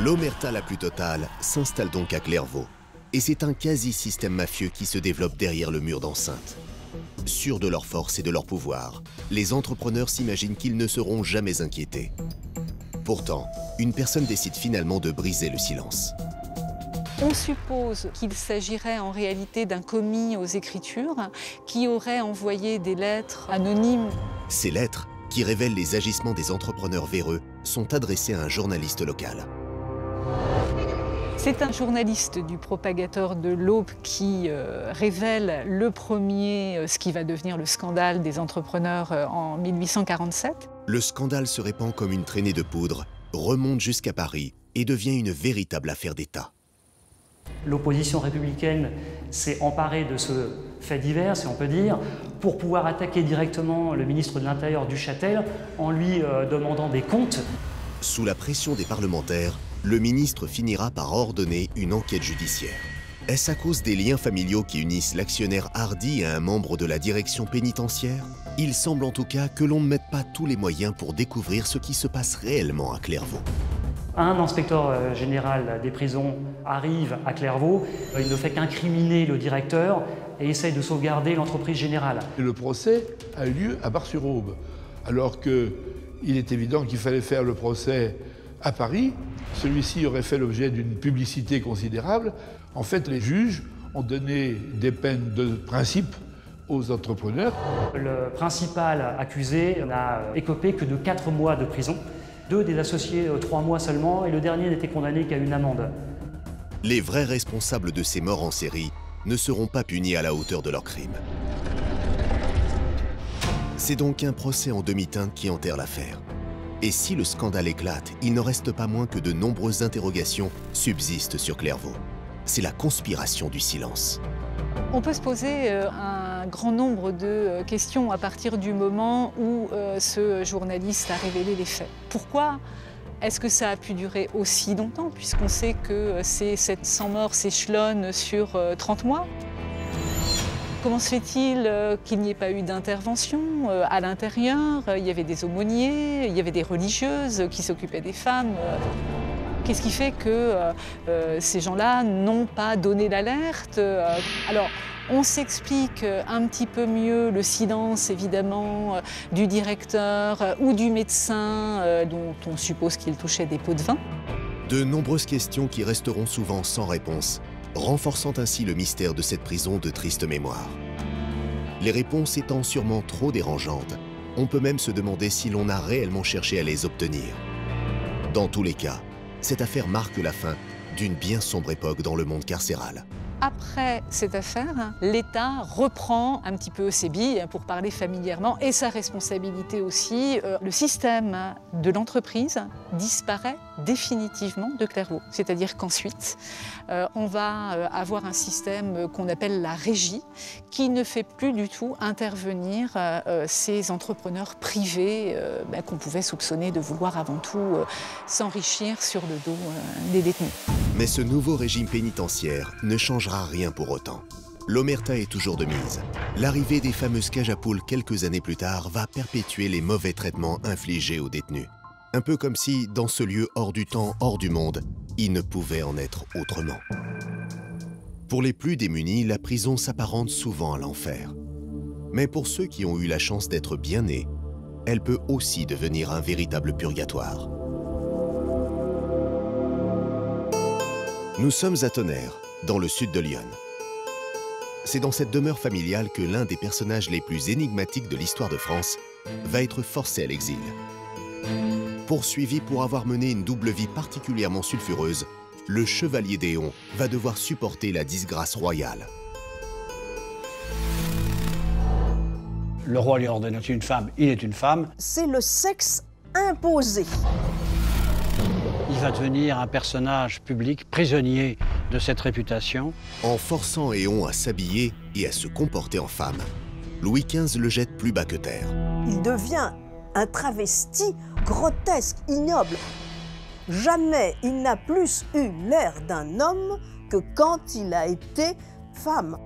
L'omerta la plus totale s'installe donc à Clairvaux. Et c'est un quasi-système mafieux qui se développe derrière le mur d'enceinte. Sûrs de leur force et de leur pouvoir, les entrepreneurs s'imaginent qu'ils ne seront jamais inquiétés. Pourtant, une personne décide finalement de briser le silence. On suppose qu'il s'agirait en réalité d'un commis aux écritures qui aurait envoyé des lettres anonymes. Ces lettres, qui révèlent les agissements des entrepreneurs véreux, sont adressées à un journaliste local. C'est un journaliste du Propagateur de l'Aube qui révèle le premier, ce qui va devenir le scandale des entrepreneurs en 1847. Le scandale se répand comme une traînée de poudre, remonte jusqu'à Paris et devient une véritable affaire d'État. L'opposition républicaine s'est emparée de ce fait divers, si on peut dire, pour pouvoir attaquer directement le ministre de l'Intérieur Duchâtel en lui demandant des comptes. Sous la pression des parlementaires, le ministre finira par ordonner une enquête judiciaire. Est-ce à cause des liens familiaux qui unissent l'actionnaire Hardy à un membre de la direction pénitentiaire? Il semble en tout cas que l'on ne mette pas tous les moyens pour découvrir ce qui se passe réellement à Clairvaux. Un inspecteur général des prisons arrive à Clairvaux, il ne fait qu'incriminer le directeur et essaye de sauvegarder l'entreprise générale. Le procès a eu lieu à Bar-sur-Aube, alors qu'il est évident qu'il fallait faire le procès à Paris. Celui-ci aurait fait l'objet d'une publicité considérable. En fait, les juges ont donné des peines de principe aux entrepreneurs. Le principal accusé n'a écopé que de 4 mois de prison. 2 des associés 3 mois seulement, et le dernier n'était condamné qu'à une amende. Les vrais responsables de ces morts en série ne seront pas punis à la hauteur de leurs crimes. C'est donc un procès en demi-teinte qui enterre l'affaire. Et si le scandale éclate, il ne reste pas moins que de nombreuses interrogations subsistent sur Clairvaux. C'est la conspiration du silence. On peut se poser un grand nombre de questions à partir du moment où ce journaliste a révélé les faits. Pourquoi est-ce que ça a pu durer aussi longtemps, puisqu'on sait que ces 700 morts s'échelonnent sur 30 mois? Comment se fait-il qu'il n'y ait pas eu d'intervention à l'intérieur? Il y avait des aumôniers, il y avait des religieuses qui s'occupaient des femmes. Qu'est-ce qui fait que ces gens-là n'ont pas donné l'alerte? Alors, on s'explique un petit peu mieux le silence, évidemment, du directeur ou du médecin dont on suppose qu'il touchait des pots de vin. De nombreuses questions qui resteront souvent sans réponse, renforçant ainsi le mystère de cette prison de triste mémoire. Les réponses étant sûrement trop dérangeantes, on peut même se demander si l'on a réellement cherché à les obtenir. Dans tous les cas, cette affaire marque la fin d'une bien sombre époque dans le monde carcéral. Après cette affaire, l'État reprend un petit peu ses billes, pour parler familièrement, et sa responsabilité aussi. Le système de l'entreprise disparaît définitivement de Clairvaux. C'est-à-dire qu'ensuite, on va avoir un système qu'on appelle la régie, qui ne fait plus du tout intervenir ces entrepreneurs privés qu'on pouvait soupçonner de vouloir avant tout s'enrichir sur le dos des détenus. Mais ce nouveau régime pénitentiaire ne changera rien pour autant. L'omerta est toujours de mise. L'arrivée des fameuses cages à poules quelques années plus tard va perpétuer les mauvais traitements infligés aux détenus. Un peu comme si, dans ce lieu hors du temps, hors du monde, il ne pouvait en être autrement. Pour les plus démunis, la prison s'apparente souvent à l'enfer. Mais pour ceux qui ont eu la chance d'être bien nés, elle peut aussi devenir un véritable purgatoire. Nous sommes à Tonnerre, dans le sud de Lyon. C'est dans cette demeure familiale que l'un des personnages les plus énigmatiques de l'histoire de France va être forcé à l'exil. Poursuivi pour avoir mené une double vie particulièrement sulfureuse, le chevalier d'Éon va devoir supporter la disgrâce royale. Le roi lui ordonne une femme, il est une femme. C'est le sexe imposé. Il va devenir un personnage public, prisonnier de cette réputation. En forçant Éon à s'habiller et à se comporter en femme, Louis XV le jette plus bas que terre. Il devient un travesti grotesque, ignoble. Jamais il n'a plus eu l'air d'un homme que quand il a été femme.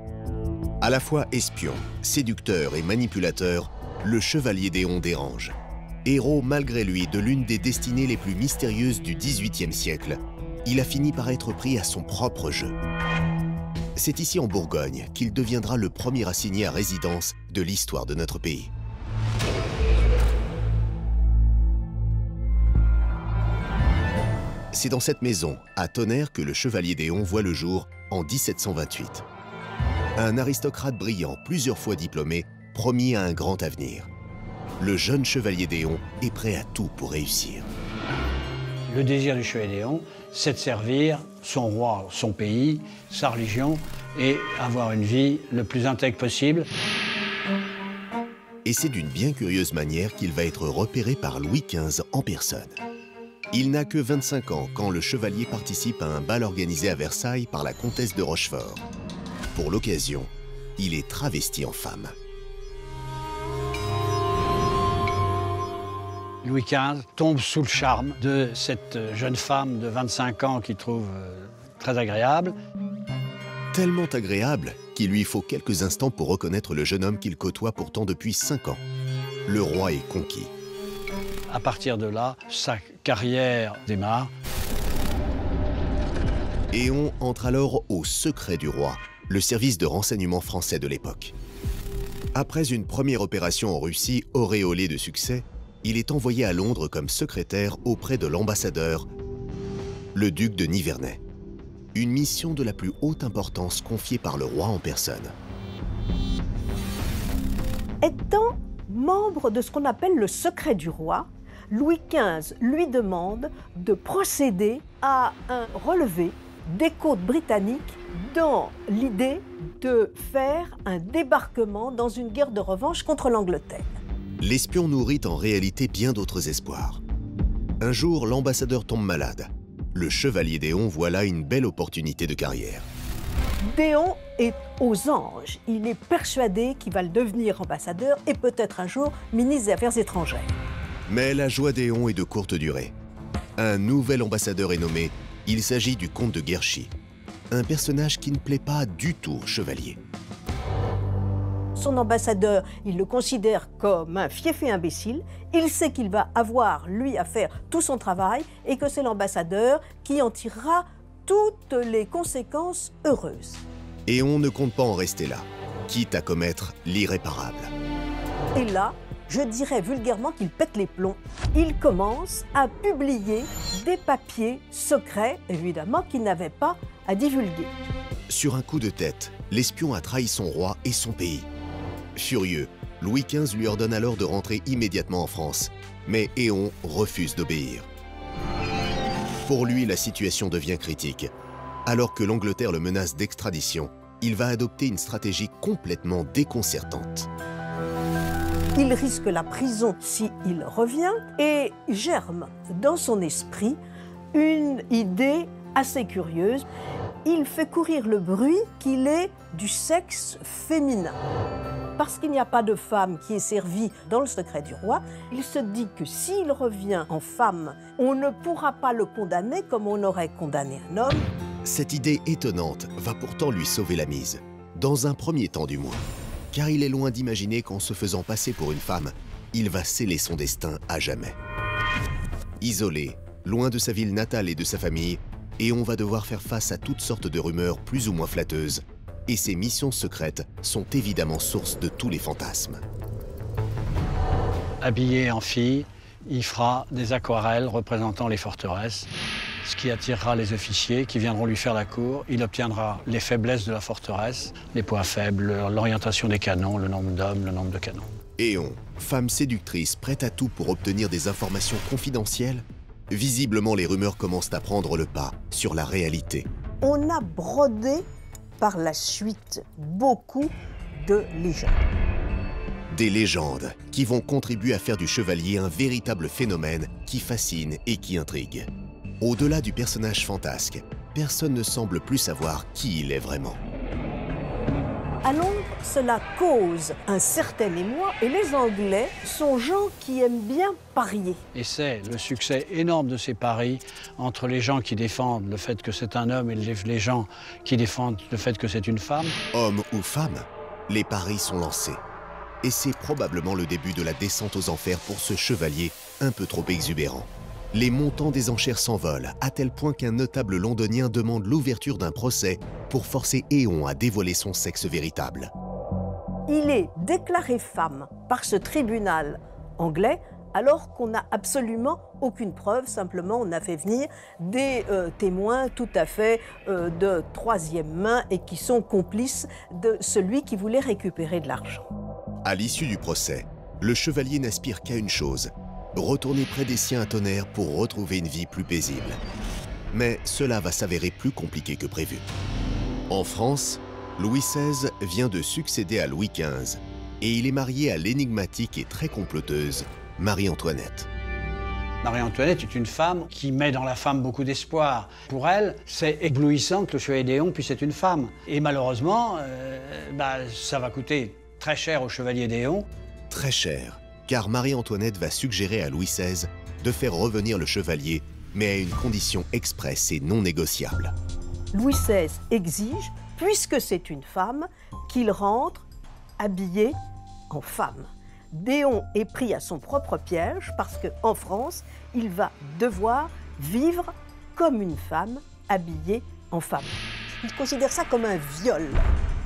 À la fois espion, séducteur et manipulateur, le chevalier d'Éon dérange. Héros malgré lui de l'une des destinées les plus mystérieuses du XVIIIe siècle, il a fini par être pris à son propre jeu. C'est ici en Bourgogne qu'il deviendra le premier assigné à résidence de l'histoire de notre pays. C'est dans cette maison, à Tonnerre, que le chevalier d'Éon voit le jour en 1728. Un aristocrate brillant, plusieurs fois diplômé, promis à un grand avenir. Le jeune chevalier d'Éon est prêt à tout pour réussir. Le désir du chevalier d'Éon, c'est de servir son roi, son pays, sa religion et avoir une vie le plus intègre possible. Et c'est d'une bien curieuse manière qu'il va être repéré par Louis XV en personne. Il n'a que 25 ans quand le chevalier participe à un bal organisé à Versailles par la comtesse de Rochefort. Pour l'occasion, il est travesti en femme. Louis XV tombe sous le charme de cette jeune femme de 25 ans qu'il trouve très agréable. Tellement agréable qu'il lui faut quelques instants pour reconnaître le jeune homme qu'il côtoie pourtant depuis 5 ans. Le roi est conquis. À partir de là, sa carrière démarre. Éon entre alors au secret du roi, le service de renseignement français de l'époque. Après une première opération en Russie auréolée de succès, il est envoyé à Londres comme secrétaire auprès de l'ambassadeur, le duc de Nivernais. Une mission de la plus haute importance confiée par le roi en personne. Étant membre de ce qu'on appelle le secret du roi, Louis XV lui demande de procéder à un relevé des côtes britanniques dans l'idée de faire un débarquement dans une guerre de revanche contre l'Angleterre. L'espion nourrit en réalité bien d'autres espoirs. Un jour, l'ambassadeur tombe malade. Le chevalier d'Éon voit là une belle opportunité de carrière. D'Éon est aux anges. Il est persuadé qu'il va le devenir ambassadeur et peut-être un jour ministre des Affaires étrangères. Mais la joie d'Éon est de courte durée. Un nouvel ambassadeur est nommé. Il s'agit du comte de Guerchy, un personnage qui ne plaît pas du tout au chevalier. Son ambassadeur, il le considère comme un fiefé imbécile. Il sait qu'il va avoir, lui, à faire tout son travail et que c'est l'ambassadeur qui en tirera toutes les conséquences heureuses. Et on ne compte pas en rester là, quitte à commettre l'irréparable. Et là, je dirais vulgairement qu'il pète les plombs. Il commence à publier des papiers secrets, évidemment, qu'il n'avait pas à divulguer. Sur un coup de tête, l'espion a trahi son roi et son pays. Furieux, Louis XV lui ordonne alors de rentrer immédiatement en France, mais Éon refuse d'obéir. Pour lui, la situation devient critique. Alors que l'Angleterre le menace d'extradition, il va adopter une stratégie complètement déconcertante. Il risque la prison s'il revient et germe dans son esprit une idée assez curieuse. Il fait courir le bruit qu'il est du sexe féminin. Parce qu'il n'y a pas de femme qui est servie dans le secret du roi, il se dit que s'il revient en femme, on ne pourra pas le condamner comme on aurait condamné un homme. Cette idée étonnante va pourtant lui sauver la mise, dans un premier temps du moins. Car il est loin d'imaginer qu'en se faisant passer pour une femme, il va sceller son destin à jamais. Isolé, loin de sa ville natale et de sa famille, Éon va devoir faire face à toutes sortes de rumeurs plus ou moins flatteuses, et ses missions secrètes sont évidemment source de tous les fantasmes. Habillé en fille, il fera des aquarelles représentant les forteresses, ce qui attirera les officiers qui viendront lui faire la cour. Il obtiendra les faiblesses de la forteresse, les points faibles, l'orientation des canons, le nombre d'hommes, le nombre de canons. Éon, femme séductrice prête à tout pour obtenir des informations confidentielles, visiblement les rumeurs commencent à prendre le pas sur la réalité. On a brodé par la suite beaucoup de légendes. Des légendes qui vont contribuer à faire du chevalier un véritable phénomène qui fascine et qui intrigue. Au-delà du personnage fantasque, personne ne semble plus savoir qui il est vraiment. À Londres, cela cause un certain émoi et les Anglais sont gens qui aiment bien parier. Et c'est le succès énorme de ces paris entre les gens qui défendent le fait que c'est un homme et les gens qui défendent le fait que c'est une femme. Homme ou femme, les paris sont lancés. Et c'est probablement le début de la descente aux enfers pour ce chevalier un peu trop exubérant. Les montants des enchères s'envolent, à tel point qu'un notable londonien demande l'ouverture d'un procès pour forcer Éon à dévoiler son sexe véritable. Il est déclaré femme par ce tribunal anglais, alors qu'on n'a absolument aucune preuve, simplement on a fait venir des témoins tout à fait de troisième main et qui sont complices de celui qui voulait récupérer de l'argent. À l'issue du procès, le chevalier n'aspire qu'à une chose, retourner près des siens à Tonnerre pour retrouver une vie plus paisible. Mais cela va s'avérer plus compliqué que prévu. En France, Louis XVI vient de succéder à Louis XV et il est marié à l'énigmatique et très comploteuse Marie-Antoinette. Marie-Antoinette est une femme qui met dans la femme beaucoup d'espoir. Pour elle, c'est éblouissant que le chevalier Déon puisse être une femme. Et malheureusement, ça va coûter très cher au chevalier Déon. Très cher, car Marie-Antoinette va suggérer à Louis XVI de faire revenir le chevalier, mais à une condition expresse et non négociable. Louis XVI exige, puisque c'est une femme, qu'il rentre habillé en femme. Déon est pris à son propre piège parce qu'en France, il va devoir vivre comme une femme habillée en femme. Il considère ça comme un viol.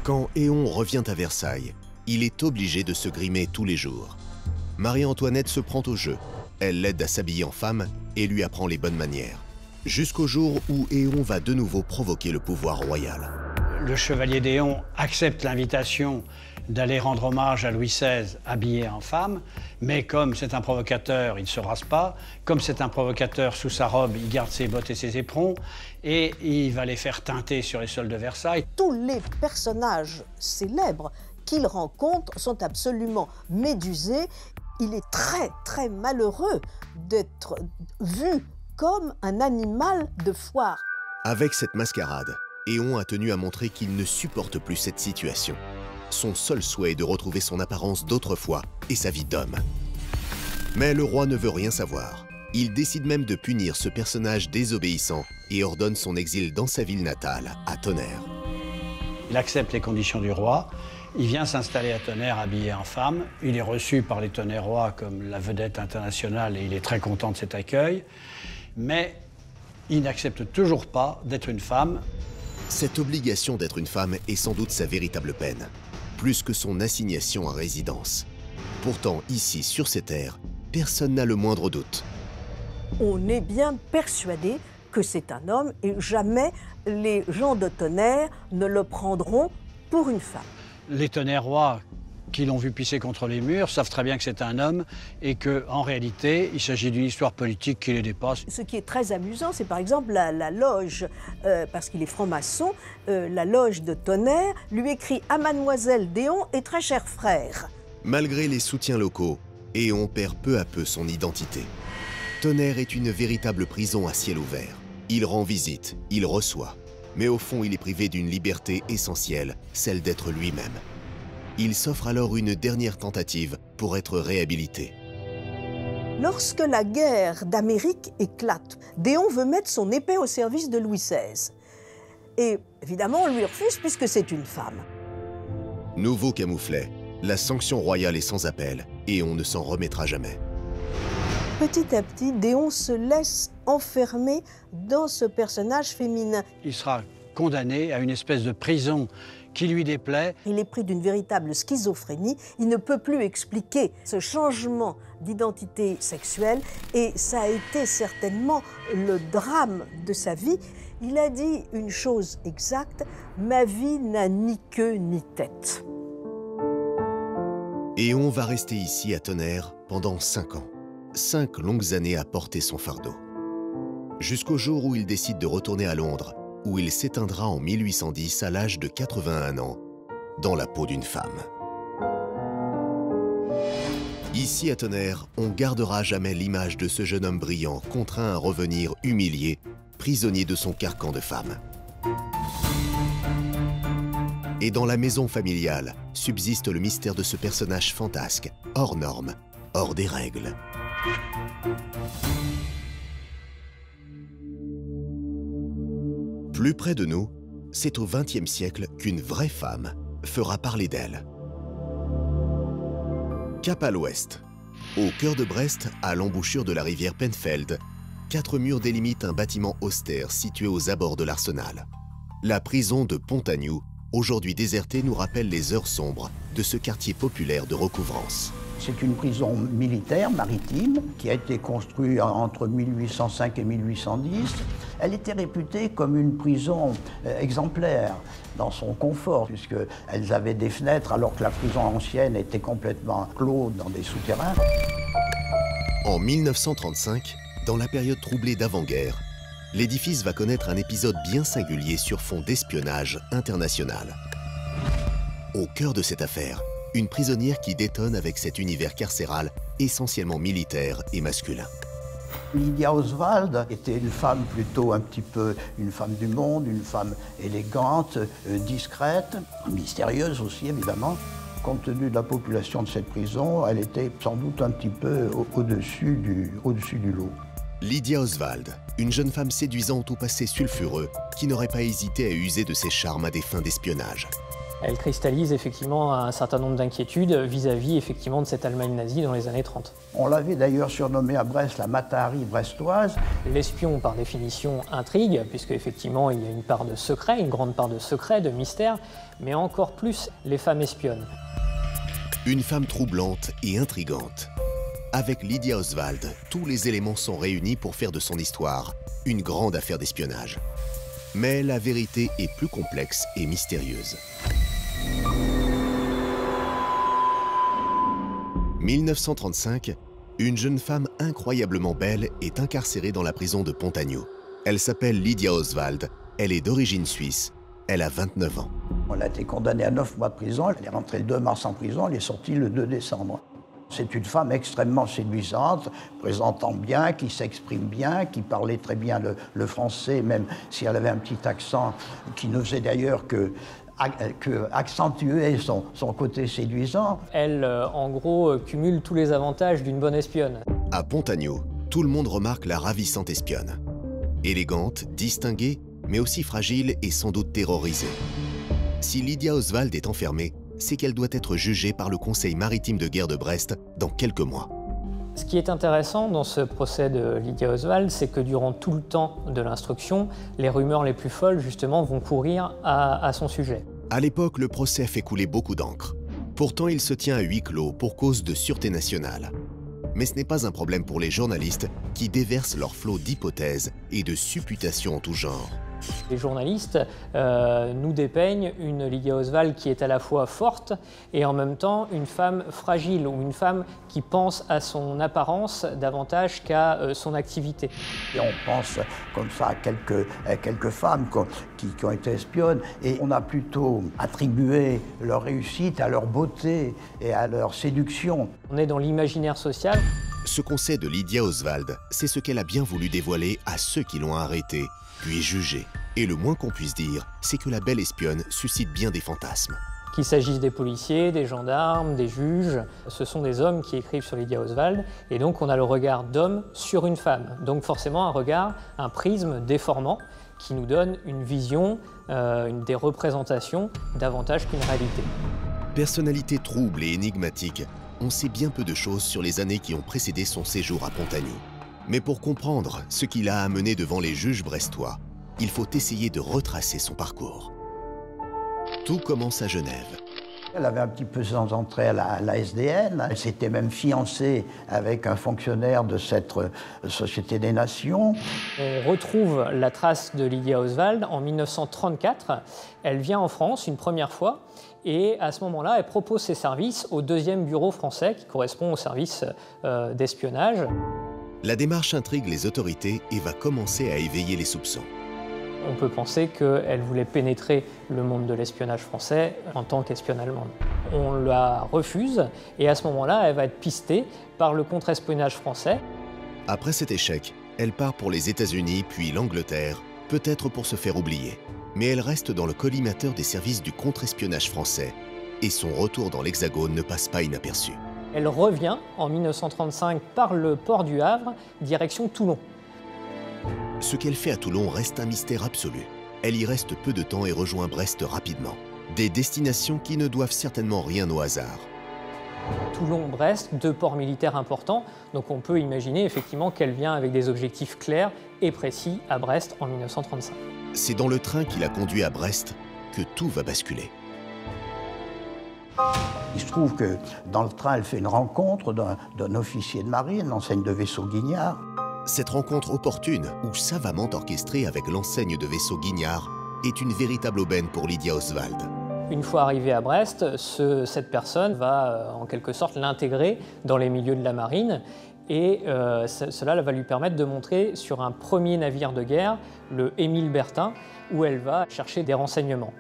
Quand Éon revient à Versailles, il est obligé de se grimer tous les jours. Marie-Antoinette se prend au jeu. Elle l'aide à s'habiller en femme et lui apprend les bonnes manières. Jusqu'au jour où Éon va de nouveau provoquer le pouvoir royal. Le chevalier Déon accepte l'invitation d'aller rendre hommage à Louis XVI habillé en femme, mais comme c'est un provocateur, il ne se rase pas. Comme c'est un provocateur, sous sa robe, il garde ses bottes et ses éperons, et il va les faire teinter sur les sols de Versailles. Tous les personnages célèbres qu'il rencontre sont absolument médusés. Il est très, très malheureux d'être vu comme un animal de foire. Avec cette mascarade, Éon a tenu à montrer qu'il ne supporte plus cette situation. Son seul souhait est de retrouver son apparence d'autrefois et sa vie d'homme. Mais le roi ne veut rien savoir. Il décide même de punir ce personnage désobéissant et ordonne son exil dans sa ville natale, à Tonnerre. Il accepte les conditions du roi, il vient s'installer à Tonnerre habillé en femme, il est reçu par les Tonnerrois comme la vedette internationale et il est très content de cet accueil, mais il n'accepte toujours pas d'être une femme. Cette obligation d'être une femme est sans doute sa véritable peine, plus que son assignation à résidence. Pourtant, ici, sur ces terres, personne n'a le moindre doute. On est bien persuadé que c'est un homme et jamais les gens de Tonnerre ne le prendront pour une femme. Les Tonnerrois qui l'ont vu pisser contre les murs savent très bien que c'est un homme et qu'en réalité, il s'agit d'une histoire politique qui les dépasse. Ce qui est très amusant, c'est par exemple la loge, parce qu'il est franc-maçon, la loge de Tonnerre lui écrit à Mademoiselle Déon et très cher frère. Malgré les soutiens locaux, Éon perd peu à peu son identité. Tonnerre est une véritable prison à ciel ouvert. Il rend visite, il reçoit. Mais au fond, il est privé d'une liberté essentielle, celle d'être lui-même. Il s'offre alors une dernière tentative pour être réhabilité. Lorsque la guerre d'Amérique éclate, Déon veut mettre son épée au service de Louis XVI. Et évidemment, on lui refuse puisque c'est une femme. Nouveau camouflet, la sanction royale est sans appel et on ne s'en remettra jamais. Petit à petit, Déon se laisse enfermer dans ce personnage féminin. Il sera condamné à une espèce de prison qui lui déplaît. Il est pris d'une véritable schizophrénie. Il ne peut plus expliquer ce changement d'identité sexuelle et ça a été certainement le drame de sa vie. Il a dit une chose exacte, « Ma vie n'a ni queue ni tête ». Éon va rester ici à Tonnerre pendant 5 ans. 5 longues années à porter son fardeau. Jusqu'au jour où il décide de retourner à Londres, où il s'éteindra en 1810 à l'âge de 81 ans, dans la peau d'une femme. Ici à Tonnerre, on gardera à jamais l'image de ce jeune homme brillant, contraint à revenir humilié, prisonnier de son carcan de femme. Et dans la maison familiale, subsiste le mystère de ce personnage fantasque, hors norme, hors des règles. Plus près de nous, c'est au XXe siècle qu'une vraie femme fera parler d'elle. Cap à l'ouest, au cœur de Brest, à l'embouchure de la rivière Penfeld, 4 murs délimitent un bâtiment austère situé aux abords de l'Arsenal. La prison de Pontagnoux, aujourd'hui désertée, nous rappelle les heures sombres de ce quartier populaire de recouvrance. C'est une prison militaire, maritime, qui a été construite entre 1805 et 1810. Elle était réputée comme une prison exemplaire dans son confort, puisqu'elles avaient des fenêtres alors que la prison ancienne était complètement close dans des souterrains. En 1935, dans la période troublée d'avant-guerre, l'édifice va connaître un épisode bien singulier sur fond d'espionnage international. Au cœur de cette affaire, une prisonnière qui détonne avec cet univers carcéral essentiellement militaire et masculin. Lydia Oswald était une femme plutôt un petit peu une femme du monde, une femme élégante, discrète, mystérieuse aussi évidemment. Compte tenu de la population de cette prison, elle était sans doute un petit peu au-dessus du lot. Lydia Oswald, une jeune femme séduisante au passé sulfureux qui n'aurait pas hésité à user de ses charmes à des fins d'espionnage. Elle cristallise effectivement un certain nombre d'inquiétudes vis-à-vis effectivement de cette Allemagne nazie dans les années 30. On l'avait d'ailleurs surnommée à Brest la Matahari brestoise. L'espion, par définition, intrigue, puisque effectivement il y a une part de secret, une grande part de secret, de mystère, mais encore plus les femmes espionnes. Une femme troublante et intrigante. Avec Lydia Oswald, tous les éléments sont réunis pour faire de son histoire une grande affaire d'espionnage. Mais la vérité est plus complexe et mystérieuse. 1935, une jeune femme incroyablement belle est incarcérée dans la prison de Pontagnaud. Elle s'appelle Lydia Oswald, elle est d'origine suisse, elle a 29 ans. Elle a été condamnée à 9 mois de prison, elle est rentrée le 2 mars en prison, elle est sortie le 2 décembre. C'est une femme extrêmement séduisante, présentant bien, qui s'exprime bien, qui parlait très bien le français, même si elle avait un petit accent qui ne faisait d'ailleurs que accentuer son côté séduisant. Elle, en gros, cumule tous les avantages d'une bonne espionne. À Pontagnaud, tout le monde remarque la ravissante espionne. Élégante, distinguée, mais aussi fragile et sans doute terrorisée. Si Lydia Oswald est enfermée, c'est qu'elle doit être jugée par le Conseil maritime de guerre de Brest dans quelques mois. Ce qui est intéressant dans ce procès de Lydia Oswald, c'est que durant tout le temps de l'instruction, les rumeurs les plus folles, justement, vont courir à son sujet. À l'époque, le procès fait couler beaucoup d'encre. Pourtant, il se tient à huis clos pour cause de sûreté nationale. Mais ce n'est pas un problème pour les journalistes qui déversent leur flot d'hypothèses et de supputations en tout genre. Les journalistes nous dépeignent une Lydia Oswald qui est à la fois forte et en même temps une femme fragile ou une femme qui pense à son apparence davantage qu'à son activité. Et on pense comme ça à quelques femmes qui ont été espionnes et on a plutôt attribué leur réussite à leur beauté et à leur séduction. On est dans l'imaginaire social. Ce qu'on sait de Lydia Oswald, c'est ce qu'elle a bien voulu dévoiler à ceux qui l'ont arrêtée, puis jugée. Et le moins qu'on puisse dire, c'est que la belle espionne suscite bien des fantasmes. Qu'il s'agisse des policiers, des gendarmes, des juges, ce sont des hommes qui écrivent sur Lydia Oswald, et donc on a le regard d'homme sur une femme. Donc forcément un regard, un prisme déformant, qui nous donne une vision, des représentations davantage qu'une réalité. Personnalité trouble et énigmatique, on sait bien peu de choses sur les années qui ont précédé son séjour à Pontagnaud. Mais pour comprendre ce qui l'a amené devant les juges brestois, il faut essayer de retracer son parcours. Tout commence à Genève. Elle avait un petit peu sans entrée à la SDN. Elle s'était même fiancée avec un fonctionnaire de cette Société des Nations. On retrouve la trace de Lydia Oswald en 1934. Elle vient en France une première fois et à ce moment-là, elle propose ses services au 2e bureau français qui correspond au service d'espionnage. La démarche intrigue les autorités et va commencer à éveiller les soupçons. On peut penser qu'elle voulait pénétrer le monde de l'espionnage français en tant qu'espionne allemande. On la refuse et à ce moment-là, elle va être pistée par le contre-espionnage français. Après cet échec, elle part pour les États-Unis puis l'Angleterre, peut-être pour se faire oublier. Mais elle reste dans le collimateur des services du contre-espionnage français et son retour dans l'Hexagone ne passe pas inaperçu. Elle revient en 1935 par le port du Havre, direction Toulon. Ce qu'elle fait à Toulon reste un mystère absolu. Elle y reste peu de temps et rejoint Brest rapidement. Des destinations qui ne doivent certainement rien au hasard. Toulon-Brest, 2 ports militaires importants, donc on peut imaginer effectivement qu'elle vient avec des objectifs clairs et précis à Brest en 1935. C'est dans le train qui l'a conduit à Brest que tout va basculer. Il se trouve que dans le train, elle fait une rencontre d'un officier de marine, enseigne de vaisseau Guignard. Cette rencontre opportune, ou savamment orchestrée avec l'enseigne de vaisseau Guignard, est une véritable aubaine pour Lydia Oswald. Une fois arrivée à Brest, cette personne va en quelque sorte l'intégrer dans les milieux de la marine et cela va lui permettre de montrer sur un premier navire de guerre, le Émile Bertin, où elle va chercher des renseignements.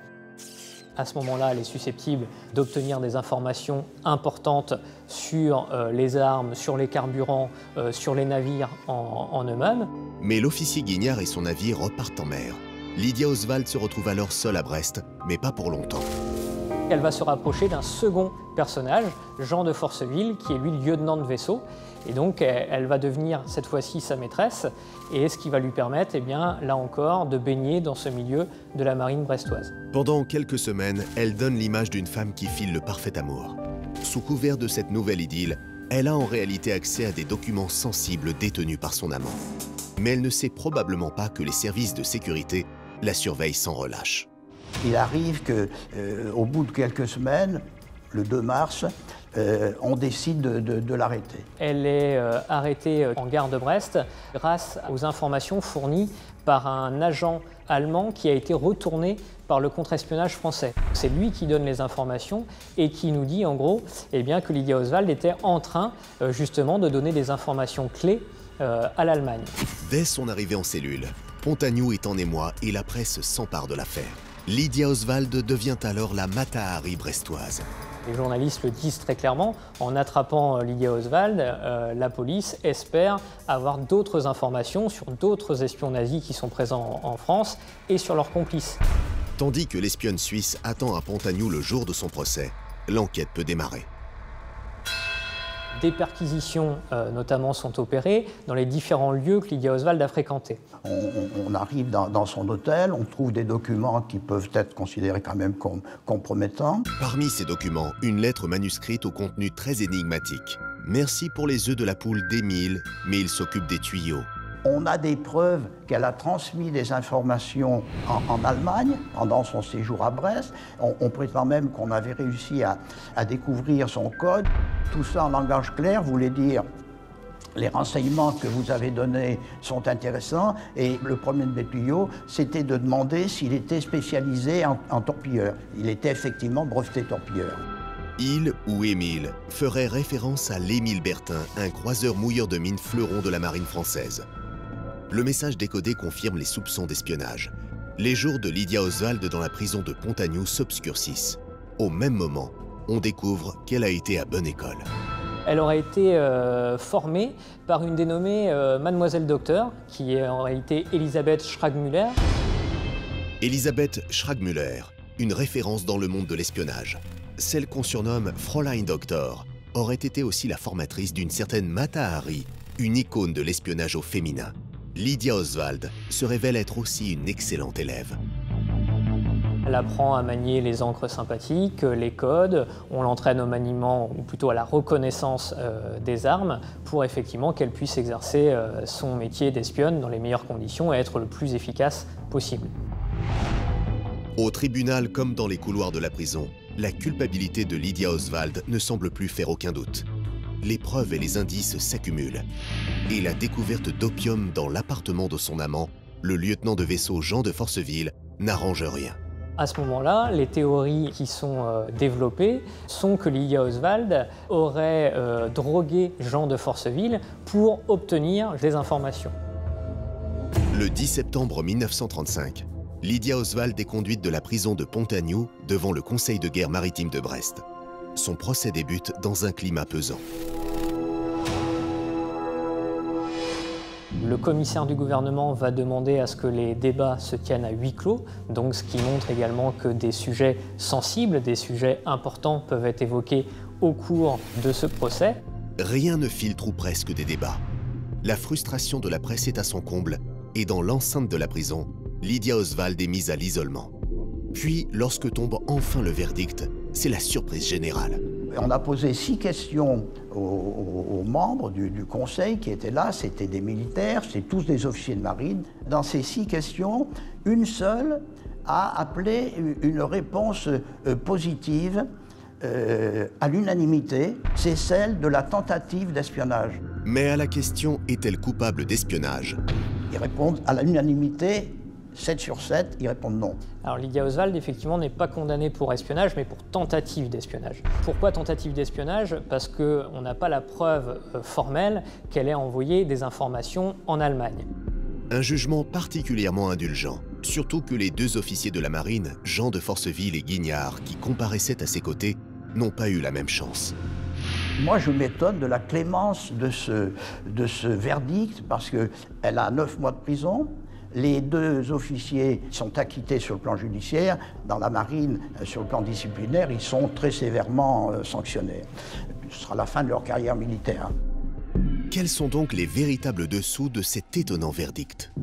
À ce moment-là, elle est susceptible d'obtenir des informations importantes sur les armes, sur les carburants, sur les navires en eux-mêmes. Mais l'officier Guignard et son navire repartent en mer. Lydia Oswald se retrouve alors seule à Brest, mais pas pour longtemps. Elle va se rapprocher d'un second personnage, Jean de Forceville, qui est lui lieutenant de vaisseau. Et donc, elle va devenir cette fois-ci sa maîtresse, et ce qui va lui permettre, là encore, de baigner dans ce milieu de la marine brestoise. Pendant quelques semaines, elle donne l'image d'une femme qui file le parfait amour. Sous couvert de cette nouvelle idylle, elle a en réalité accès à des documents sensibles détenus par son amant. Mais elle ne sait probablement pas que les services de sécurité la surveillent sans relâche. Il arrive qu'au bout de quelques semaines, le 2 mars, on décide de l'arrêter. Elle est arrêtée en gare de Brest grâce aux informations fournies par un agent allemand qui a été retourné par le contre-espionnage français. C'est lui qui donne les informations et qui nous dit en gros que Lydia Oswald était en train justement de donner des informations clés à l'Allemagne. Dès son arrivée en cellule, Pontagnoux est en émoi et la presse s'empare de l'affaire. Lydia Oswald devient alors la Mata Hari brestoise. Les journalistes le disent très clairement, en attrapant Lydia Oswald, la police espère avoir d'autres informations sur d'autres espions nazis qui sont présents en France et sur leurs complices. Tandis que l'espionne suisse attend à Pontagnoux le jour de son procès, l'enquête peut démarrer. Des perquisitions notamment sont opérées dans les différents lieux que Lydia Oswald a fréquentés. On arrive dans son hôtel, on trouve des documents qui peuvent être considérés quand même comme compromettants. Parmi ces documents, une lettre manuscrite au contenu très énigmatique. Merci pour les œufs de la poule d'Émile, mais il s'occupe des tuyaux. On a des preuves qu'elle a transmis des informations en Allemagne pendant son séjour à Brest. On prétend même qu'on avait réussi à découvrir son code. Tout ça en langage clair voulait dire les renseignements que vous avez donnés sont intéressants et le premier des tuyaux, c'était de demander s'il était spécialisé en torpilleur. Il était effectivement breveté torpilleur. Il ou Émile ferait référence à l'Émile Bertin, un croiseur mouilleur de mines fleuron de la marine française. Le message décodé confirme les soupçons d'espionnage. Les jours de Lydia Oswald dans la prison de Pontagnoux s'obscurcissent. Au même moment, on découvre qu'elle a été à bonne école. Elle aurait été formée par une dénommée Mademoiselle Docteur, qui est en réalité Elisabeth Schragmüller. Elisabeth Schragmüller, une référence dans le monde de l'espionnage. Celle qu'on surnomme Fräulein Doktor aurait été aussi la formatrice d'une certaine Mata Hari, une icône de l'espionnage au féminin. Lydia Oswald se révèle être aussi une excellente élève. Elle apprend à manier les encres sympathiques, les codes, on l'entraîne au maniement, ou plutôt à la reconnaissance des armes, pour effectivement qu'elle puisse exercer son métier d'espionne dans les meilleures conditions et être le plus efficace possible. Au tribunal comme dans les couloirs de la prison, la culpabilité de Lydia Oswald ne semble plus faire aucun doute. Les preuves et les indices s'accumulent. Et la découverte d'opium dans l'appartement de son amant, le lieutenant de vaisseau Jean de Forceville, n'arrange rien. À ce moment-là, les théories qui sont développées sont que Lydia Oswald aurait drogué Jean de Forceville pour obtenir des informations. Le 10 septembre 1935, Lydia Oswald est conduite de la prison de Pontagnoux devant le Conseil de guerre maritime de Brest. Son procès débute dans un climat pesant. Le commissaire du gouvernement va demander à ce que les débats se tiennent à huis clos, donc ce qui montre également que des sujets sensibles, des sujets importants peuvent être évoqués au cours de ce procès. Rien ne filtre ou presque des débats. La frustration de la presse est à son comble et dans l'enceinte de la prison, Lydia Oswald est mise à l'isolement. Puis, lorsque tombe enfin le verdict, c'est la surprise générale. On a posé 6 questions aux membres du conseil qui étaient là, c'était des militaires, c'est tous des officiers de marine. Dans ces 6 questions, une seule a appelé une réponse positive à l'unanimité, c'est celle de la tentative d'espionnage. Mais à la question « est-elle coupable d'espionnage ?» Ils répondent à l'unanimité. 7 sur 7, ils répondent non. Alors Lydia Oswald, effectivement, n'est pas condamnée pour espionnage, mais pour tentative d'espionnage. Pourquoi tentative d'espionnage? Parce qu'on n'a pas la preuve formelle qu'elle ait envoyé des informations en Allemagne. Un jugement particulièrement indulgent. Surtout que les deux officiers de la marine, Jean de Forceville et Guignard, qui comparaissaient à ses côtés, n'ont pas eu la même chance. Moi, je m'étonne de la clémence de ce verdict, parce qu'elle a 9 mois de prison. Les deux officiers sont acquittés sur le plan judiciaire. Dans la marine, sur le plan disciplinaire, ils sont très sévèrement sanctionnés. Ce sera la fin de leur carrière militaire. Quels sont donc les véritables dessous de cet étonnant verdict?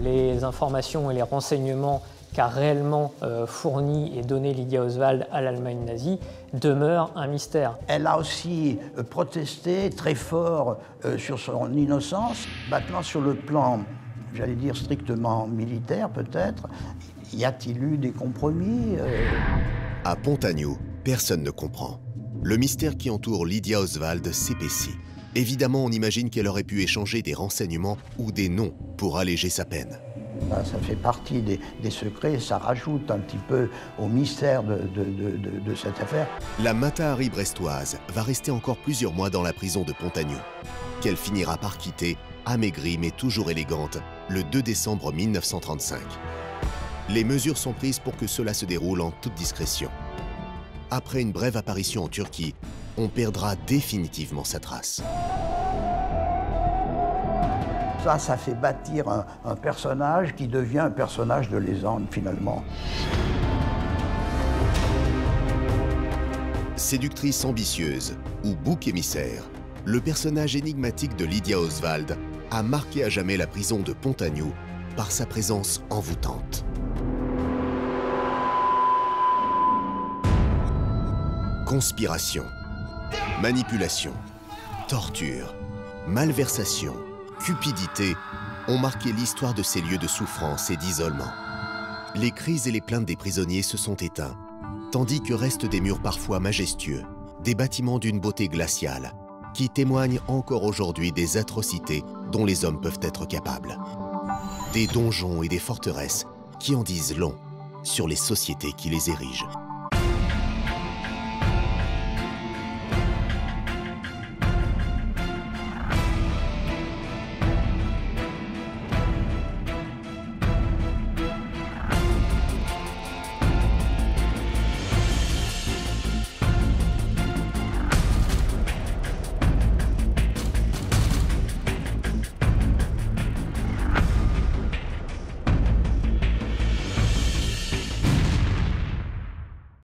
Les informations et les renseignements qu'a réellement fourni et donné Lydia Oswald à l'Allemagne nazie demeurent un mystère. Elle a aussi protesté très fort sur son innocence. Maintenant, sur le plan, j'allais dire strictement militaire peut-être, y a-t-il eu des compromis À Pontagnoux, personne ne comprend. Le mystère qui entoure Lydia Oswald s'épaissit. Évidemment, on imagine qu'elle aurait pu échanger des renseignements ou des noms pour alléger sa peine. Ça fait partie des secrets, ça rajoute un petit peu au mystère de cette affaire. La Mata-Hari brestoise va rester encore plusieurs mois dans la prison de Pontagnoux, qu'elle finira par quitter, amaigrie mais toujours élégante, le 2 décembre 1935. Les mesures sont prises pour que cela se déroule en toute discrétion. Après une brève apparition en Turquie, on perdra définitivement sa trace. Ça fait bâtir un personnage qui devient un personnage de légende, finalement. Séductrice ambitieuse ou bouc émissaire, le personnage énigmatique de Lydia Oswald a marqué à jamais la prison de Pontagnoux par sa présence envoûtante. Conspiration, manipulation, torture, malversation, cupidité ont marqué l'histoire de ces lieux de souffrance et d'isolement. Les cris et les plaintes des prisonniers se sont éteints, tandis que restent des murs parfois majestueux, des bâtiments d'une beauté glaciale, qui témoignent encore aujourd'hui des atrocités dont les hommes peuvent être capables. Des donjons et des forteresses qui en disent long sur les sociétés qui les érigent.